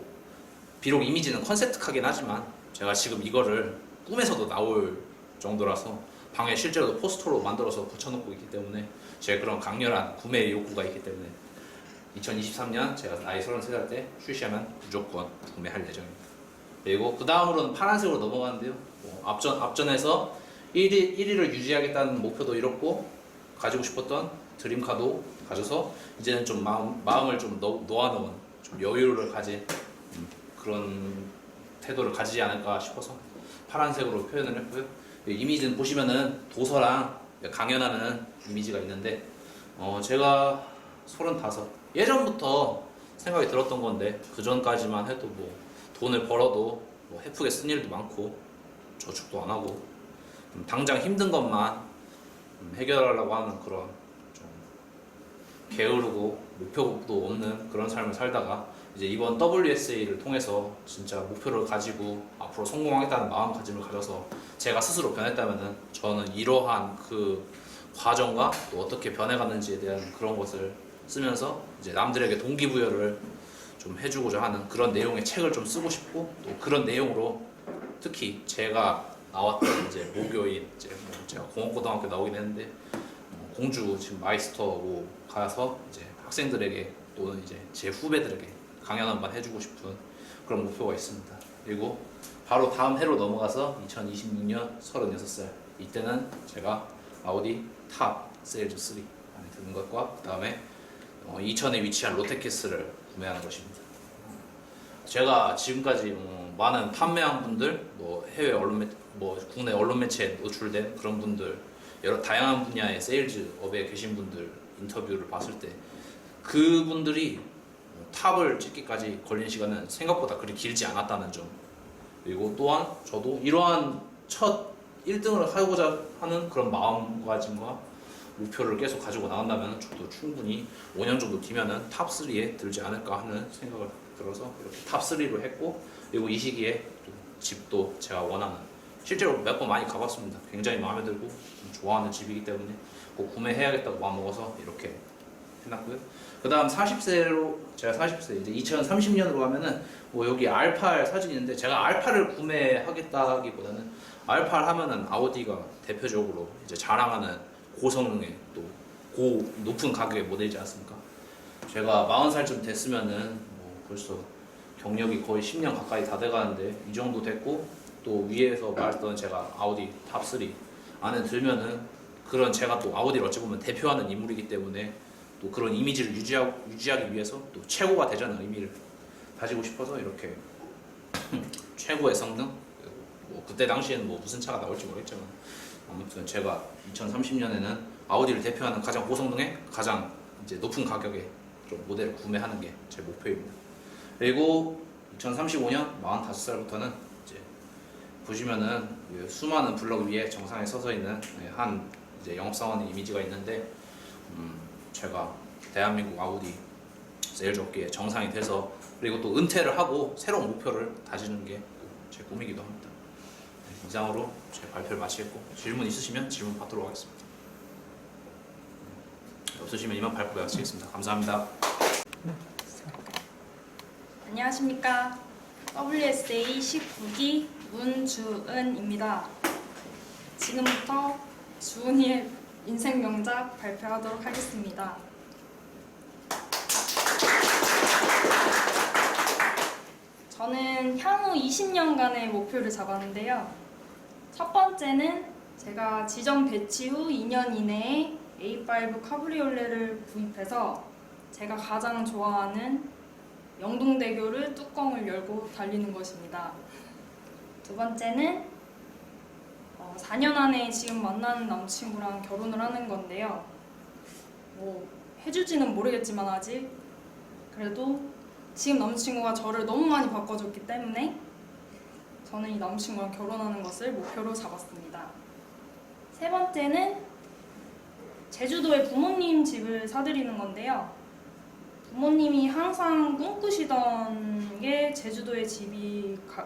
비록 이미지는 컨셉트하긴 하지만 제가 지금 이거를 꿈에서도 나올 정도라서 방에 실제로도 포스터로 만들어서 붙여놓고 있기 때문에 제 그런 강렬한 구매 욕구가 있기 때문에 2023년 제가 나이 33살 때 출시하면 무조건 구매할 예정입니다. 그리고 그 다음으로는 파란색으로 넘어가는데요. 뭐 앞전에서 1위를 유지하겠다는 목표도 이뤘고 가지고 싶었던 드림카도 가져서 이제는 좀 마음을 좀 놓아놓은 좀 여유를 가진 그런 태도를 가지지 않을까 싶어서 파란색으로 표현을 했고요. 이미지는 보시면은 도서랑 강연하는 이미지가 있는데 제가 35 예전부터 생각이 들었던 건데 그 전까지만 해도 뭐 돈을 벌어도 뭐 헤프게 쓴 일도 많고 저축도 안 하고 당장 힘든 것만 해결하려고 하는 그런 좀 게으르고 목표도 없는 그런 삶을 살다가 이제 이번 WSA를 통해서 진짜 목표를 가지고 앞으로 성공하겠다는 마음가짐을 가져서 제가 스스로 변했다면은 저는 이러한 그 과정과 또 어떻게 변해갔는지에 대한 그런 것을 쓰면서 이제 남들에게 동기부여를 좀 해주고자 하는 그런 내용의 책을 좀 쓰고 싶고 또 그런 내용으로 특히 제가 나왔던 이제 모교인 이제 뭐 제가 공업고등학교 나오긴 했는데 공주 지금 마이스터로 가서 이제 학생들에게 또는 이제 제 후배들에게 강연 한번 해주고 싶은 그런 목표가 있습니다. 그리고 바로 다음 해로 넘어가서 2026년 36살 이때는 제가 아우디 탑 세일즈 3 안에 드는 것과 그 다음에 이천에 위치한 롯데캐슬을 구매하는 것입니다. 제가 지금까지 많은 판매한 분들, 뭐 해외 언론 뭐 국내 언론 매체에 노출된 그런 분들, 여러 다양한 분야의 세일즈 업에 계신 분들 인터뷰를 봤을 때 그분들이 탑을 찍기까지 걸린 시간은 생각보다 그리 길지 않았다는 점. 그리고 또한 저도 이러한 첫 1등을 하고자 하는 그런 마음가짐과 목표를 계속 가지고 나간다면 저도 충분히 5년 정도 뒤면은 탑 3에 들지 않을까 하는 생각을 들어서 이렇게 탑 3로 했고, 그리고 이 시기에 또 집도 제가 원하는, 실제로 몇 번 많이 가봤습니다. 굉장히 마음에 들고 좀 좋아하는 집이기 때문에 꼭 구매해야겠다고 마음먹어서 이렇게 해놨고요. 그 다음 40세로 제가 40세 이제 2030년으로 가면은 뭐 여기 R8 사진이 있는데 제가 R8을 구매하겠다기보다는 R8 하면은 아우디가 대표적으로 이제 자랑하는 고성능의 또 높은 가격의 모델이지 않습니까? 제가 40살쯤 됐으면은 뭐 벌써 경력이 거의 10년 가까이 다 돼가는데 이 정도 됐고 또 위에서 말했던 제가 아우디 탑3 안에 들면은 그런 제가 또 아우디를 어찌 보면 대표하는 인물이기 때문에 또 그런 이미지를 유지하기 위해서 또 최고가 되자는 의미를 가지고 싶어서 이렇게 최고의 성능, 뭐 그때 당시에는 뭐 무슨 차가 나올지 모르겠지만 아무튼 제가 2030년에는 아우디를 대표하는 가장 고성능의 가장 이제 높은 가격의 좀 모델을 구매하는 게 제 목표입니다. 그리고 2035년 45살부터는 이제 보시면은 수많은 블럭 위에 정상에 서서 있는 한 이제 영업사원의 이미지가 있는데 제가 대한민국 아우디 세일즈 업계의 정상이 돼서 그리고 또 은퇴를 하고 새로운 목표를 다지는 게 제 꿈이기도 합니다. 네, 이상으로 제 발표를 마치겠고 질문 있으시면 질문 받도록 하겠습니다. 없으시면 이만 발표 마치겠습니다. 감사합니다. 안녕하십니까. WSA 19기 문주은입니다. 지금부터 주은이의 인생 명작 발표하도록 하겠습니다. 저는 향후 20년간의 목표를 잡았는데요. 첫 번째는 제가 지정 배치 후 2년 이내에 A5 카브리올레를 구입해서 제가 가장 좋아하는 영동대교를 뚜껑을 열고 달리는 것입니다. 두 번째는 4년 안에 지금 만나는 남친구랑 결혼을 하는 건데요. 뭐 해줄지는 모르겠지만 아직 그래도 지금 남친구가 저를 너무 많이 바꿔줬기 때문에 저는 이 남친구랑 결혼하는 것을 목표로 잡았습니다. 세 번째는 제주도에 부모님 집을 사드리는 건데요. 부모님이 항상 꿈꾸시던 게 제주도의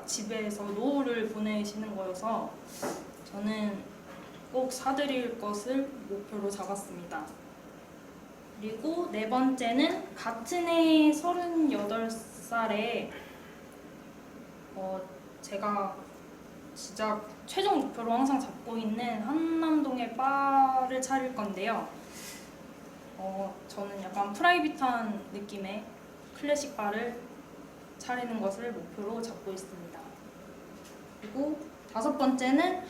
집에서 노후를 보내시는 거여서 저는 꼭 사드릴 것을 목표로 잡았습니다. 그리고 네 번째는 같은 해 38살에 제가 진짜 최종 목표로 항상 잡고 있는 한남동에 바를 차릴 건데요. 저는 약간 프라이빗한 느낌의 클래식 바를 차리는 것을 목표로 잡고 있습니다. 그리고 다섯 번째는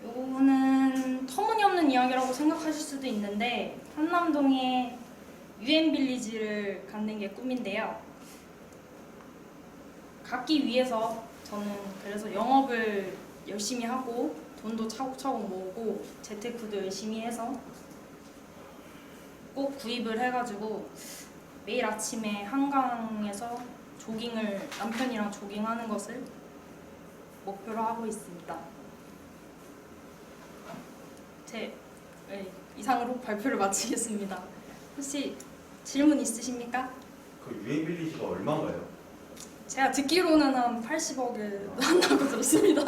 요거는 터무니없는 이야기라고 생각하실 수도 있는데 한남동에 UN 빌리지를 갖는 게 꿈인데요. 갖기 위해서 저는 그래서 영업을 열심히 하고 돈도 차곡차곡 모으고 재테크도 열심히 해서 꼭 구입을 해가지고 매일 아침에 한강에서 조깅을 남편이랑 조깅하는 것을 목표로 하고 있습니다. 이상으로 발표를 마치겠습니다. 혹시 질문 있으십니까? 그 유엔 빌리지가 얼마인가요? 제가 듣기로는 한 80억을 한다고 들었습니다.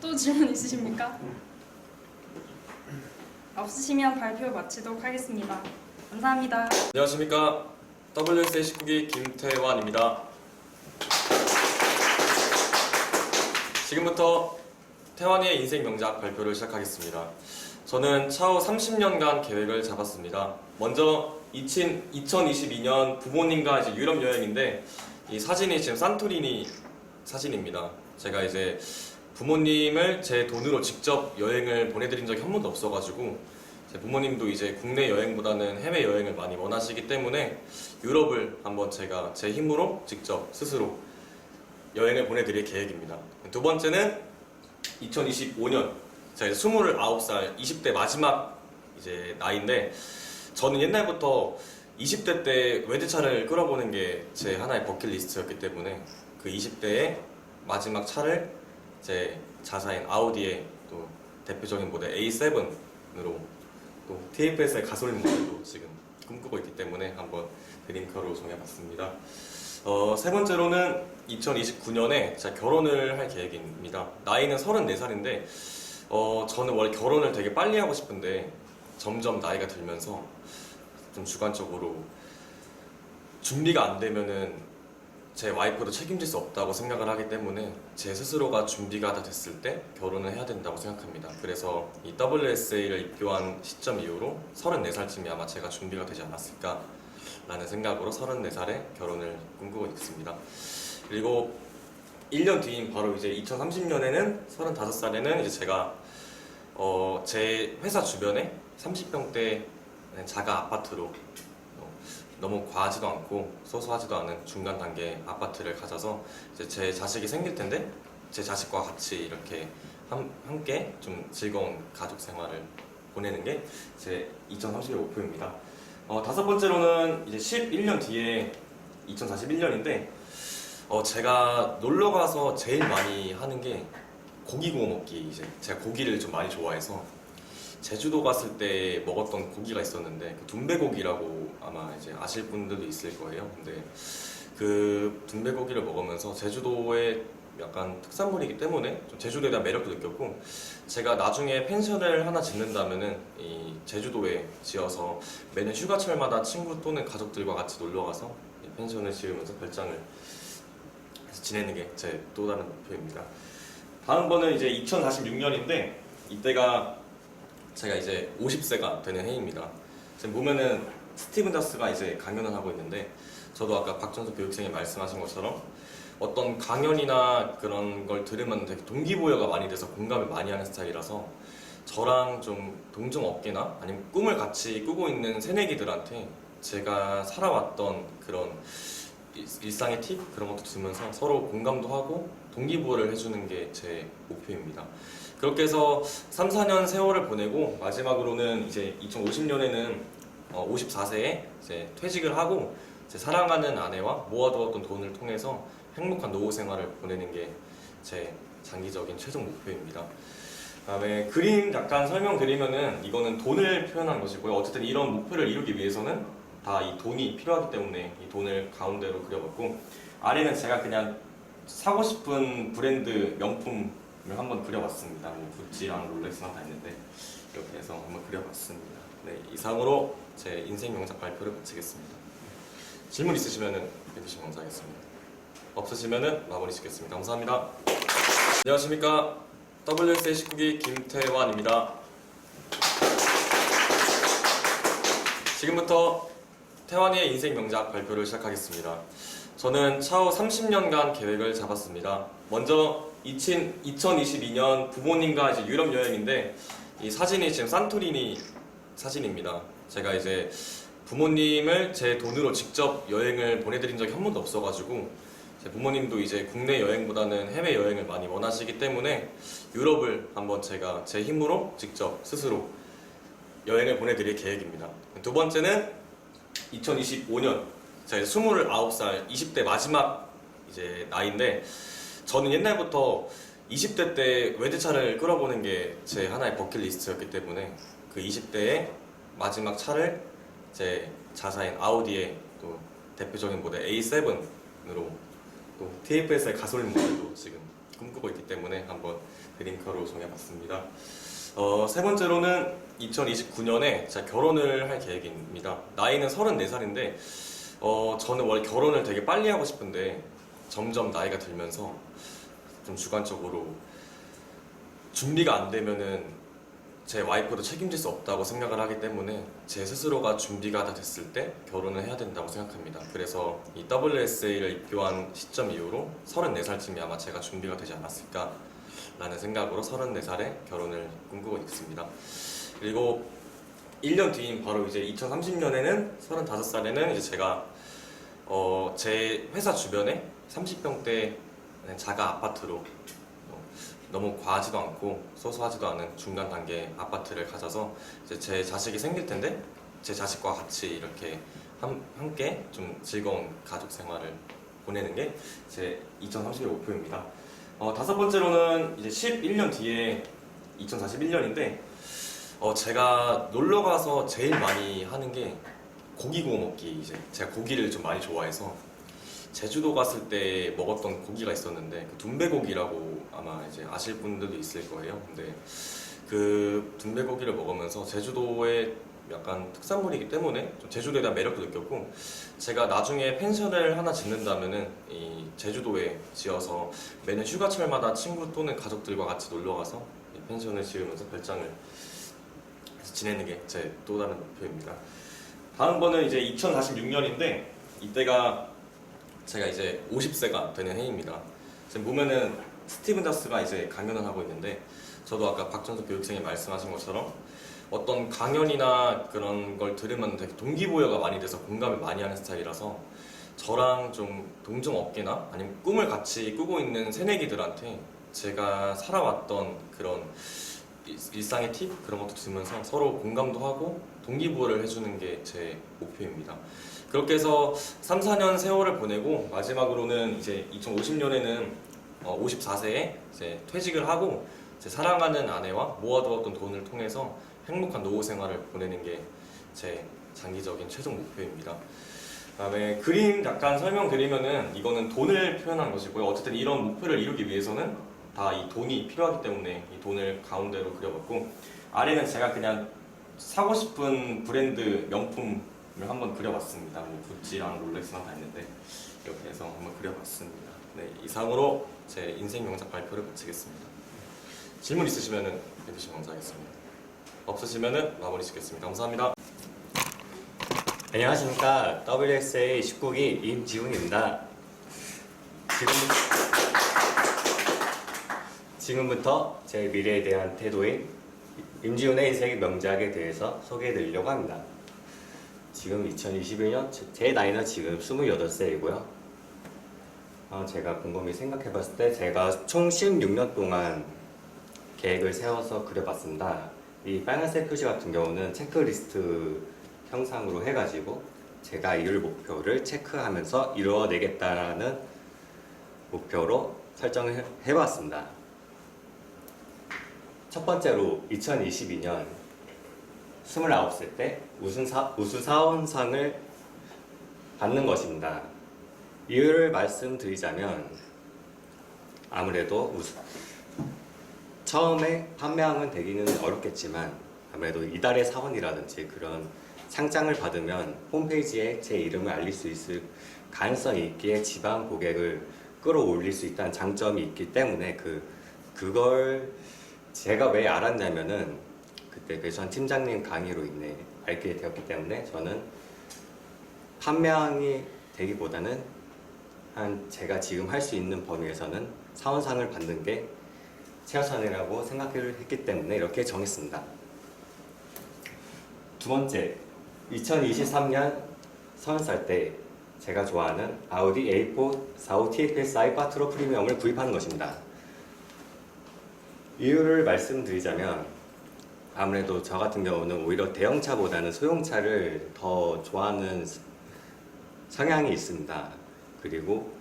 또 질문 있으십니까? 없으시면 발표 마치도록 하겠습니다. 감사합니다. 안녕하십니까. WSA 19기 김태환입니다. 지금부터 태환이의 인생 명작 발표를 시작하겠습니다. 저는 차후 30년간 계획을 잡았습니다. 먼저 2022년 부모님과 이제 유럽 여행인데 이 사진이 지금 산토리니 사진입니다. 제가 이제 부모님을 제 돈으로 직접 여행을 보내드린 적이 한 번도 없어가지고 제 부모님도 이제 국내 여행보다는 해외 여행을 많이 원하시기 때문에 유럽을 한번 제가 제 힘으로 직접 스스로 여행을 보내드릴 계획입니다. 두 번째는 2025년 제가 이제 29살 20대 마지막 이제 나이인데 저는 옛날부터 20대 때 외제차를 끌어보는 게 제 하나의 버킷리스트였기 때문에 그 20대의 마지막 차를 제 자사인 아우디의 또 대표적인 모델 A7으로 또 TFSI 가솔린 모델도 지금 꿈꾸고 있기 때문에 한번 드림카로 정해봤습니다. 세 번째로는 2029년에 제가 결혼을 할 계획입니다. 나이는 34살인데 저는 원래 결혼을 되게 빨리 하고 싶은데 점점 나이가 들면서 좀 주관적으로 준비가 안 되면은 제 와이프도 책임질 수 없다고 생각을 하기 때문에 제 스스로가 준비가 다 됐을 때 결혼을 해야 된다고 생각합니다. 그래서 이 WSA를 입교한 시점 이후로 34살쯤이 아마 제가 준비가 되지 않았을까 라는 생각으로 34살에 결혼을 꿈꾸고 있습니다. 그리고 1년 뒤인 바로 이제 2030년에는 35살에는 이제 제가 제 회사 주변에 30평대 자가 아파트로 너무 과하지도 않고 소소하지도 않은 중간 단계 아파트를 가져서 이제 제 자식이 생길 텐데 제 자식과 같이 이렇게 함께 좀 즐거운 가족 생활을 보내는 게 제 2030년 목표입니다. 다섯 번째로는 이제 11년 뒤에 2041년인데 제가 놀러 가서 제일 많이 하는 게 고기 구워 먹기. 이제 제가 고기를 좀 많이 좋아해서 제주도 갔을 때 먹었던 고기가 있었는데 그 둔배고기라고 아마 이제 아실 분들도 있을 거예요. 근데 그 둔배고기를 먹으면서 제주도의 약간 특산물이기 때문에 좀 제주도에 대한 매력도 느꼈고 제가 나중에 펜션을 하나 짓는다면은 이 제주도에 지어서 매년 휴가철마다 친구 또는 가족들과 같이 놀러 가서 펜션을 지으면서 별장을 해서 지내는 게 제 또 다른 목표입니다. 다음 번은 이제 2046년인데 이때가 제가 이제 50세가 되는 해입니다. 지금 보면은 스티븐 잡스가 이제 강연을 하고 있는데 저도 아까 박전수 교육생이 말씀하신 것처럼 어떤 강연이나 그런 걸 들으면 되게 동기부여가 많이 돼서 공감을 많이 하는 스타일이라서 저랑 좀 동종업계나 아니면 꿈을 같이 꾸고 있는 새내기들한테 제가 살아왔던 그런 일상의 팁 그런 것도 주면서 서로 공감도 하고 동기부여를 해주는 게 제 목표입니다. 그렇게 해서 3, 4년 세월을 보내고 마지막으로는 이제 2050년에는 54세에 이제 퇴직을 하고 제 사랑하는 아내와 모아두었던 돈을 통해서 행복한 노후 생활을 보내는 게 제 장기적인 최종 목표입니다. 그다음에 그림 약간 설명드리면은 이거는 돈을 표현한 것이고요. 어쨌든 이런 목표를 이루기 위해서는 다 이 돈이 필요하기 때문에 이 돈을 가운데로 그려봤고 아래는 제가 그냥 사고 싶은 브랜드 명품을 한번 그려봤습니다. 뭐 구찌랑 롤렉스랑 다 있는데 이렇게 해서 한번 그려봤습니다. 네, 이상으로 제 인생 명작 발표를 마치겠습니다. 질문 있으시면은 해주시면 감사하겠습니다. 없으시면은 마무리 짓겠습니다. 감사합니다. 안녕하십니까. WSA 19기 김태환입니다. 지금부터 태환이의 인생 명작 발표를 시작하겠습니다. 저는 차후 30년간 계획을 잡았습니다. 먼저 2022년 부모님과 이제 유럽 여행인데 이 사진이 지금 산토리니 사진입니다. 제가 이제 부모님을 제 돈으로 직접 여행을 보내드린 적이 한 번도 없어가지고 제 부모님도 이제 국내 여행보다는 해외 여행을 많이 원하시기 때문에 유럽을 한번 제가 제 힘으로 직접 스스로 여행을 보내드릴 계획입니다. 두 번째는 2025년 제가 이제 29살 20대 마지막 이제 나이인데 저는 옛날부터 20대 때 외제차를 끌어보는 게 제 하나의 버킷리스트였기 때문에 그 20대의 마지막 차를 제 자사인 아우디의 또 대표적인 모델 A7으로 또 TFSI 가솔린 모델도 지금 꿈꾸고 있기 때문에 한번 드림카로 정해봤습니다. 세 번째로는 2029년에 제가 결혼을 할 계획입니다. 나이는 34살인데 저는 원래 결혼을 되게 빨리 하고 싶은데 점점 나이가 들면서 좀 주관적으로 준비가 안 되면은 제 와이프도 책임질 수 없다고 생각을 하기 때문에 제 스스로가 준비가 다 됐을 때 결혼을 해야 된다고 생각합니다. 그래서 이 WSA를 입교한 시점 이후로 34살쯤이 아마 제가 준비가 되지 않았을까 라는 생각으로 34살에 결혼을 꿈꾸고 있습니다. 그리고 1년 뒤인 바로 이제 2030년에는 35살에는 이제 제가 제 회사 주변에 30평대 자가 아파트로 너무 과하지도 않고 소소하지도 않은 중간 단계 아파트를 가져서 이제 제 자식이 생길 텐데 제 자식과 같이 이렇게 함께 좀 즐거운 가족 생활을 보내는 게 제 2030년 목표입니다. 다섯 번째로는 이제 11년 뒤에 2041년인데 제가 놀러 가서 제일 많이 하는 게 고기 구워 먹기. 이제 제가 고기를 좀 많이 좋아해서 제주도 갔을 때 먹었던 고기가 있었는데 그 둔배고기라고 아마 이제 아실 분들도 있을 거예요. 근데 그 둔배고기를 먹으면서 제주도의 약간 특산물이기 때문에 좀 제주도에 대한 매력도 느꼈고 제가 나중에 펜션을 하나 짓는다면은 이 제주도에 지어서 매년 휴가철마다 친구 또는 가족들과 같이 놀러 가서 펜션을 지으면서 별장을 지내는 게 제 또 다른 목표입니다. 다음 번은 이제 2046년인데 이때가 제가 이제 50세가 되는 해입니다. 지금 보면은 스티븐 잡스가 이제 강연을 하고 있는데 저도 아까 박전석 교육생이 말씀하신 것처럼 어떤 강연이나 그런 걸 들으면 되게 동기부여가 많이 돼서 공감을 많이 하는 스타일이라서 저랑 좀 동종업계나 아니면 꿈을 같이 꾸고 있는 새내기들한테 제가 살아왔던 그런 일상의 팁 그런 것도 들으면서 서로 공감도 하고 동기부여를 해주는 게 제 목표입니다. 그렇게 해서 3, 4년 세월을 보내고 마지막으로는 이제 2050년에는 54세에 이제 퇴직을 하고 제 사랑하는 아내와 모아두었던 돈을 통해서 행복한 노후 생활을 보내는 게 제 장기적인 최종 목표입니다. 그다음에 그림 약간 설명드리면은 이거는 돈을 표현한 것이고요. 어쨌든 이런 목표를 이루기 위해서는 다 이 돈이 필요하기 때문에 이 돈을 가운데로 그려봤고 아래는 제가 그냥 사고 싶은 브랜드 명품을 한번 그려봤습니다. 뭐 구찌랑 롤렉스랑 다 있는데 이렇게 해서 한번 그려봤습니다. 네, 이상으로 제 인생 명작 발표를 마치겠습니다. 질문 있으시면은 해주시면 감사하겠습니다. 없으시면은 마무리 짓겠습니다. 감사합니다. 안녕하십니까. WSA 19기 임지훈입니다. 지금부터 제 미래에 대한 태도인 임지훈의 인생 명작에 대해서 소개해드리려고 합니다. 지금 2021년, 제 나이는 지금 28세이고요. 제가 곰곰이 생각해봤을 때 제가 총 16년 동안 계획을 세워서 그려봤습니다. 이 빨간색 표시 같은 경우는 체크리스트 형상으로 해가지고 제가 이룰 목표를 체크하면서 이루어내겠다라는 목표로 설정을 해봤습니다. 첫 번째로 2022년 29살 때 우수사원상을 받는 것입니다. 이유를 말씀드리자면 아무래도 처음에 판매왕은 되기는 어렵겠지만 아무래도 이달의 사원이라든지 그런 상장을 받으면 홈페이지에 제 이름을 알릴 수 있을 가능성이 있기에 지방 고객을 끌어올릴 수 있다는 장점이 있기 때문에 그걸 제가 왜 알았냐면은 그때 배수환 팀장님 강의로 인해 알게 되었기 때문에 저는 판매왕이 되기보다는 한 제가 지금 할 수 있는 범위에서는 사원상을 받는 게 최우선이라고 생각을 했기 때문에 이렇게 정했습니다. 두 번째, 2023년 30살 때 제가 좋아하는 아우디 A4 45 TFSI 꽈트로 프리미엄을 구입하는 것입니다. 이유를 말씀드리자면 아무래도 저 같은 경우는 오히려 대형차보다는 소형차를 더 좋아하는 성향이 있습니다. 그리고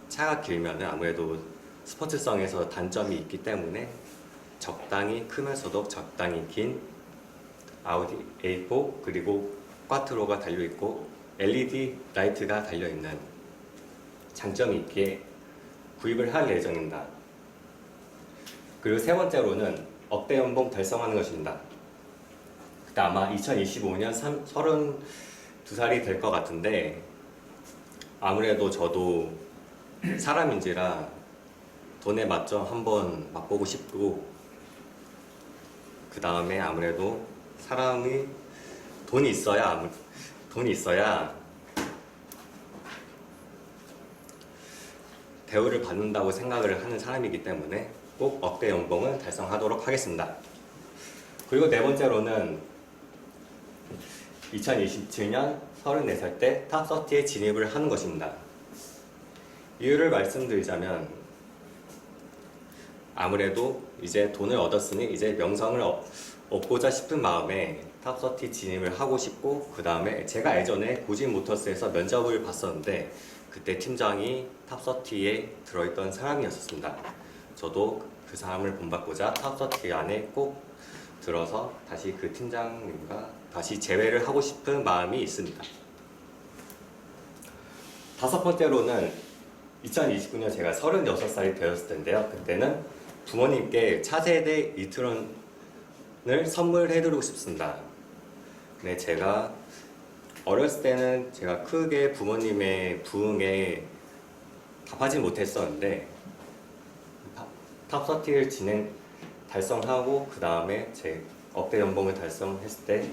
차가 길면 아무래도 스포츠성에서 단점이 있기 때문에 적당히 크면서도 적당히 긴 아우디 A4 그리고 꽈트로가 달려있고 LED 라이트가 달려있는 장점이 있기에 구입을 할 예정입니다. 그리고 세 번째로는 억대 연봉 달성하는 것입니다. 그때 아마 2025년 32살이 될 것 같은데 아무래도 저도 사람인지라 돈의 맛점 한번 맛보고 싶고 그 다음에 아무래도 사람이 돈이 있어야 대우를 받는다고 생각을 하는 사람이기 때문에 꼭 억대 연봉을 달성하도록 하겠습니다. 그리고 네 번째로는 2027년 34살 때 탑30에 진입을 하는 것입니다. 이유를 말씀드리자면 아무래도 이제 돈을 얻었으니 이제 명성을 얻고자 싶은 마음에 탑30 진입을 하고 싶고 그 다음에 제가 예전에 고진모터스에서 면접을 봤었는데 그때 팀장이 탑30에 들어있던 사람이었습니다. 저도 그 사람을 본받고자 탑30 안에 꼭 들어서 다시 그 팀장님과 다시 재회를 하고 싶은 마음이 있습니다. 다섯 번째로는 2029년 제가 36살이 되었을 텐데요. 그때는 부모님께 차세대 이트론을 선물해드리고 싶습니다. 네, 제가 어렸을 때는 제가 크게 부모님의 부응에 답하지 못했었는데 탑30를 달성하고 그 다음에 제 억대 연봉을 달성했을 때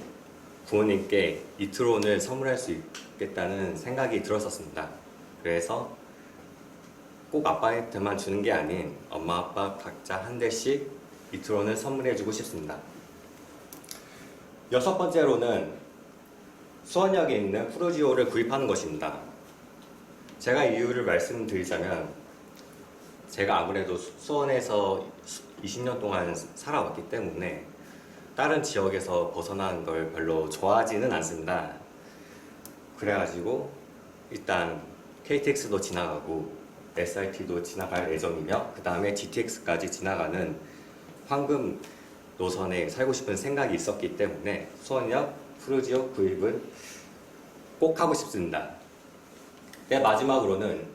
부모님께 이트론을 선물할 수 있겠다는 생각이 들었었습니다. 그래서 꼭 아빠한테만 주는 게 아닌 엄마 아빠 각자 한 대씩 이트론을 선물해주고 싶습니다. 여섯 번째로는 수원역에 있는 프루지오를 구입하는 것입니다. 제가 이유를 말씀드리자면 제가 아무래도 수원에서 20년 동안 살아왔기 때문에 다른 지역에서 벗어나는 걸 별로 좋아하지는 않습니다. 그래가지고 일단 KTX도 지나가고 SRT도 지나갈 예정이며 그 다음에 GTX까지 지나가는 황금 노선에 살고 싶은 생각이 있었기 때문에 수원역 프루지오 구입을 꼭 하고 싶습니다. 네, 마지막으로는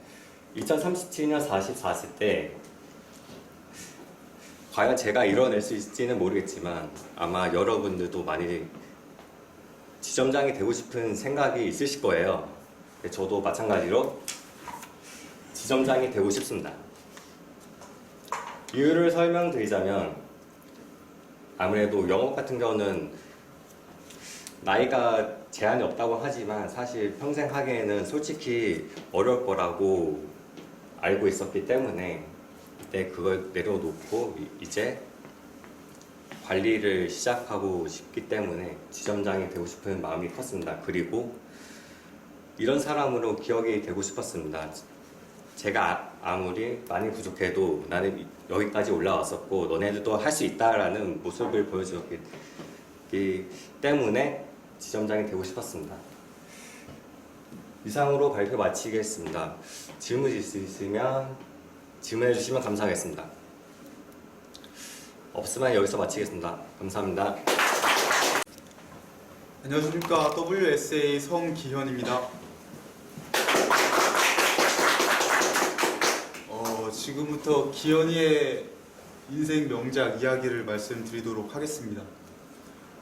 2037년 44세 때 과연 제가 이뤄낼 수 있을지는 모르겠지만 아마 여러분들도 많이 지점장이 되고 싶은 생각이 있으실 거예요. 저도 마찬가지로 지점장이 되고 싶습니다. 이유를 설명드리자면 아무래도 영업 같은 경우는 나이가 제한이 없다고 하지만 사실 평생 하기에는 솔직히 어려울 거라고 알고 있었기 때문에 그때 그걸 내려놓고 이제 관리를 시작하고 싶기 때문에 지점장이 되고 싶은 마음이 컸습니다. 그리고 이런 사람으로 기억이 되고 싶었습니다. 제가 아무리 많이 부족해도 나는 여기까지 올라왔었고 너네들도 할 수 있다라는 모습을 보여주었기 때문에 지점장이 되고 싶었습니다. 이상으로 발표 마치겠습니다. 질문 있으시면 질문해 주시면 감사하겠습니다. 없으면 여기서 마치겠습니다. 감사합니다. 안녕하십니까. WSA 성기현입니다. 지금부터 기현이의 인생 명작 이야기를 말씀드리도록 하겠습니다.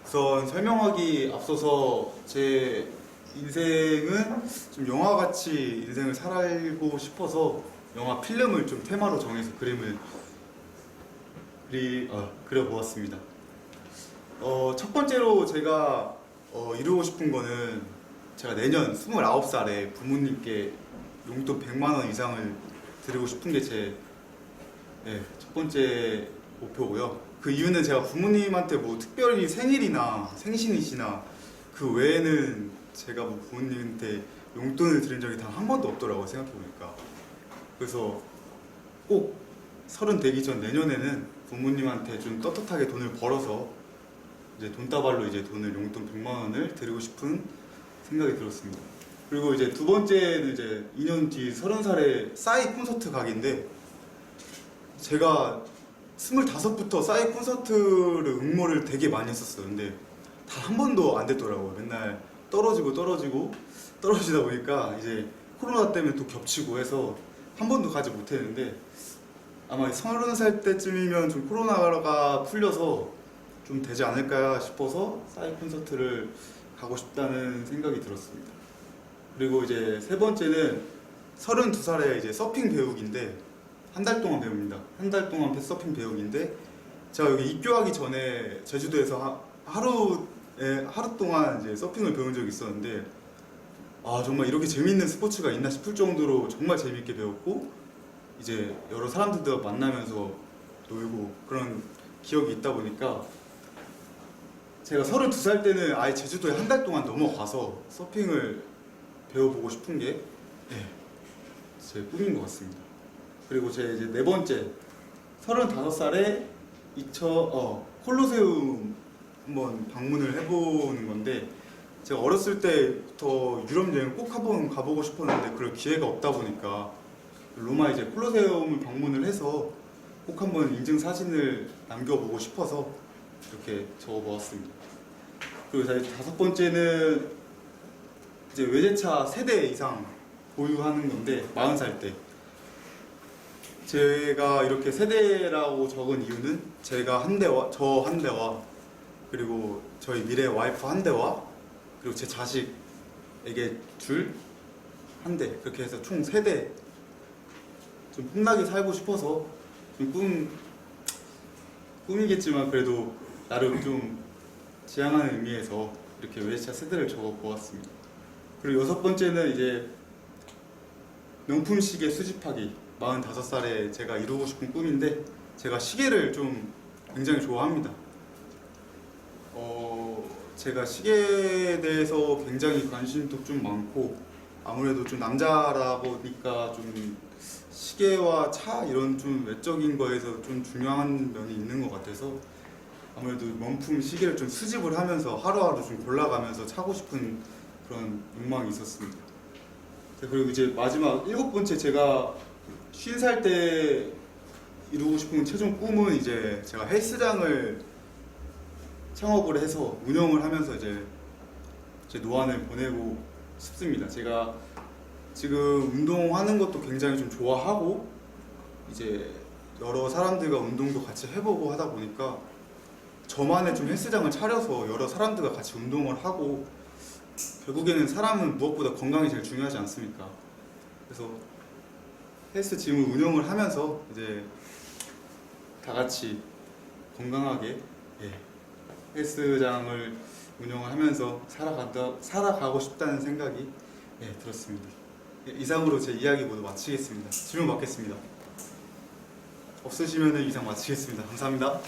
우선 설명하기 앞서서 제 인생은 좀 영화같이 인생을 살고 싶어서 영화 필름을 좀 테마로 정해서 그림을 그려보았습니다. 첫 번째로 제가 이루고 싶은 거는 제가 내년 29살에 부모님께 용돈 100만 원 이상을 드리고 싶은 게 제 첫 번째 목표고요. 그 이유는 제가 부모님한테 뭐 특별히 생일이나 생신이시나 그 외에는 제가 뭐 부모님한테 용돈을 드린 적이 단 한 번도 없더라고요, 생각해보니까. 그래서 꼭 30 되기 전 내년에는 부모님한테 좀 떳떳하게 돈을 벌어서 이제 돈다발로 이제 돈을 용돈 100만 원을 드리고 싶은 생각이 들었습니다. 그리고 이제 두 번째는 이제 2년 뒤 30살에 싸이 콘서트 가기인데, 제가 25부터 싸이 콘서트를 응모를 되게 많이 했었어요. 근데 단 한 번도 안 됐더라고요. 맨날 떨어지다 보니까 이제 코로나 때문에 또 겹치고 해서 한 번도 가지 못했는데, 아마 30살 때쯤이면 좀 코로나가 풀려서 좀 되지 않을까 싶어서 싸이 콘서트를 가고 싶다는 생각이 들었습니다. 그리고 이제 세 번째는 32살에 이제 서핑 배우기인데, 한 달 동안 배웁니다. 한 달 동안 서핑 배우기인데, 제가 여기 입교하기 전에 제주도에서 하루 동안 이제 서핑을 배운 적이 있었는데, 아 정말 이렇게 재미있는 스포츠가 있나 싶을 정도로 정말 재미있게 배웠고, 이제 여러 사람들도 만나면서 놀고 그런 기억이 있다 보니까 제가 32살 때는 아예 제주도에 한 달 동안 넘어가서 서핑을 배워보고 싶은 게 제 꿈인 것 같습니다. 그리고 제 이제 네 번째, 35살에 콜로세움 한번 방문을 해보는 건데, 제가 어렸을 때부터 유럽 여행 꼭 한번 가보고 싶었는데 그럴 기회가 없다 보니까 로마 이제 콜로세움을 방문을 해서 꼭 한번 인증 사진을 남겨보고 싶어서 이렇게 적어보았습니다. 그리고 이제 다섯 번째는 이제 외제차 세대 이상 보유하는 건데, 40살 때. 제가 이렇게 세대라고 적은 이유는 제가 저 한 대와 그리고 저희 미래 와이프 한 대와 그리고 제 자식에게 줄 한 대, 그렇게 해서 총 3대 좀 폼나게 살고 싶어서 좀 꿈이겠지만 그래도 나름 좀 지향하는 의미에서 이렇게 외제차 세대를 적어 보았습니다. 그리고 6번째는 이제 명품 시계 수집하기. 45살에 제가 이루고 싶은 꿈인데, 제가 시계를 좀 굉장히 좋아합니다. 제가 시계에 대해서 굉장히 관심도 좀 많고, 아무래도 좀 남자라 보니까 좀 시계와 차 이런 좀 외적인 거에서 좀 중요한 면이 있는 것 같아서 아무래도 명품 시계를 좀 수집을 하면서 하루하루 좀 골라가면서 차고 싶은 그런 욕망이 있었습니다. 그리고 이제 마지막 7번째, 제가 50살 때 이루고 싶은 최종 꿈은 이제 제가 헬스장을 창업을 해서 운영을 하면서 이제 제 노안을 보내고 싶습니다. 제가 지금 운동하는 것도 굉장히 좀 좋아하고, 이제 여러 사람들과 운동도 같이 해보고 하다 보니까 저만의 좀 헬스장을 차려서 여러 사람들과 같이 운동을 하고, 결국에는 사람은 무엇보다 건강이 제일 중요하지 않습니까? 그래서 헬스짐을 운영을 하면서 이제 다 같이 건강하게 헬스장을 운영을 하면서 살아가고 싶다는 생각이 들었습니다. 이상으로 제 이야기 모두 마치겠습니다. 질문 받겠습니다. 없으시면 이상 마치겠습니다. 감사합니다.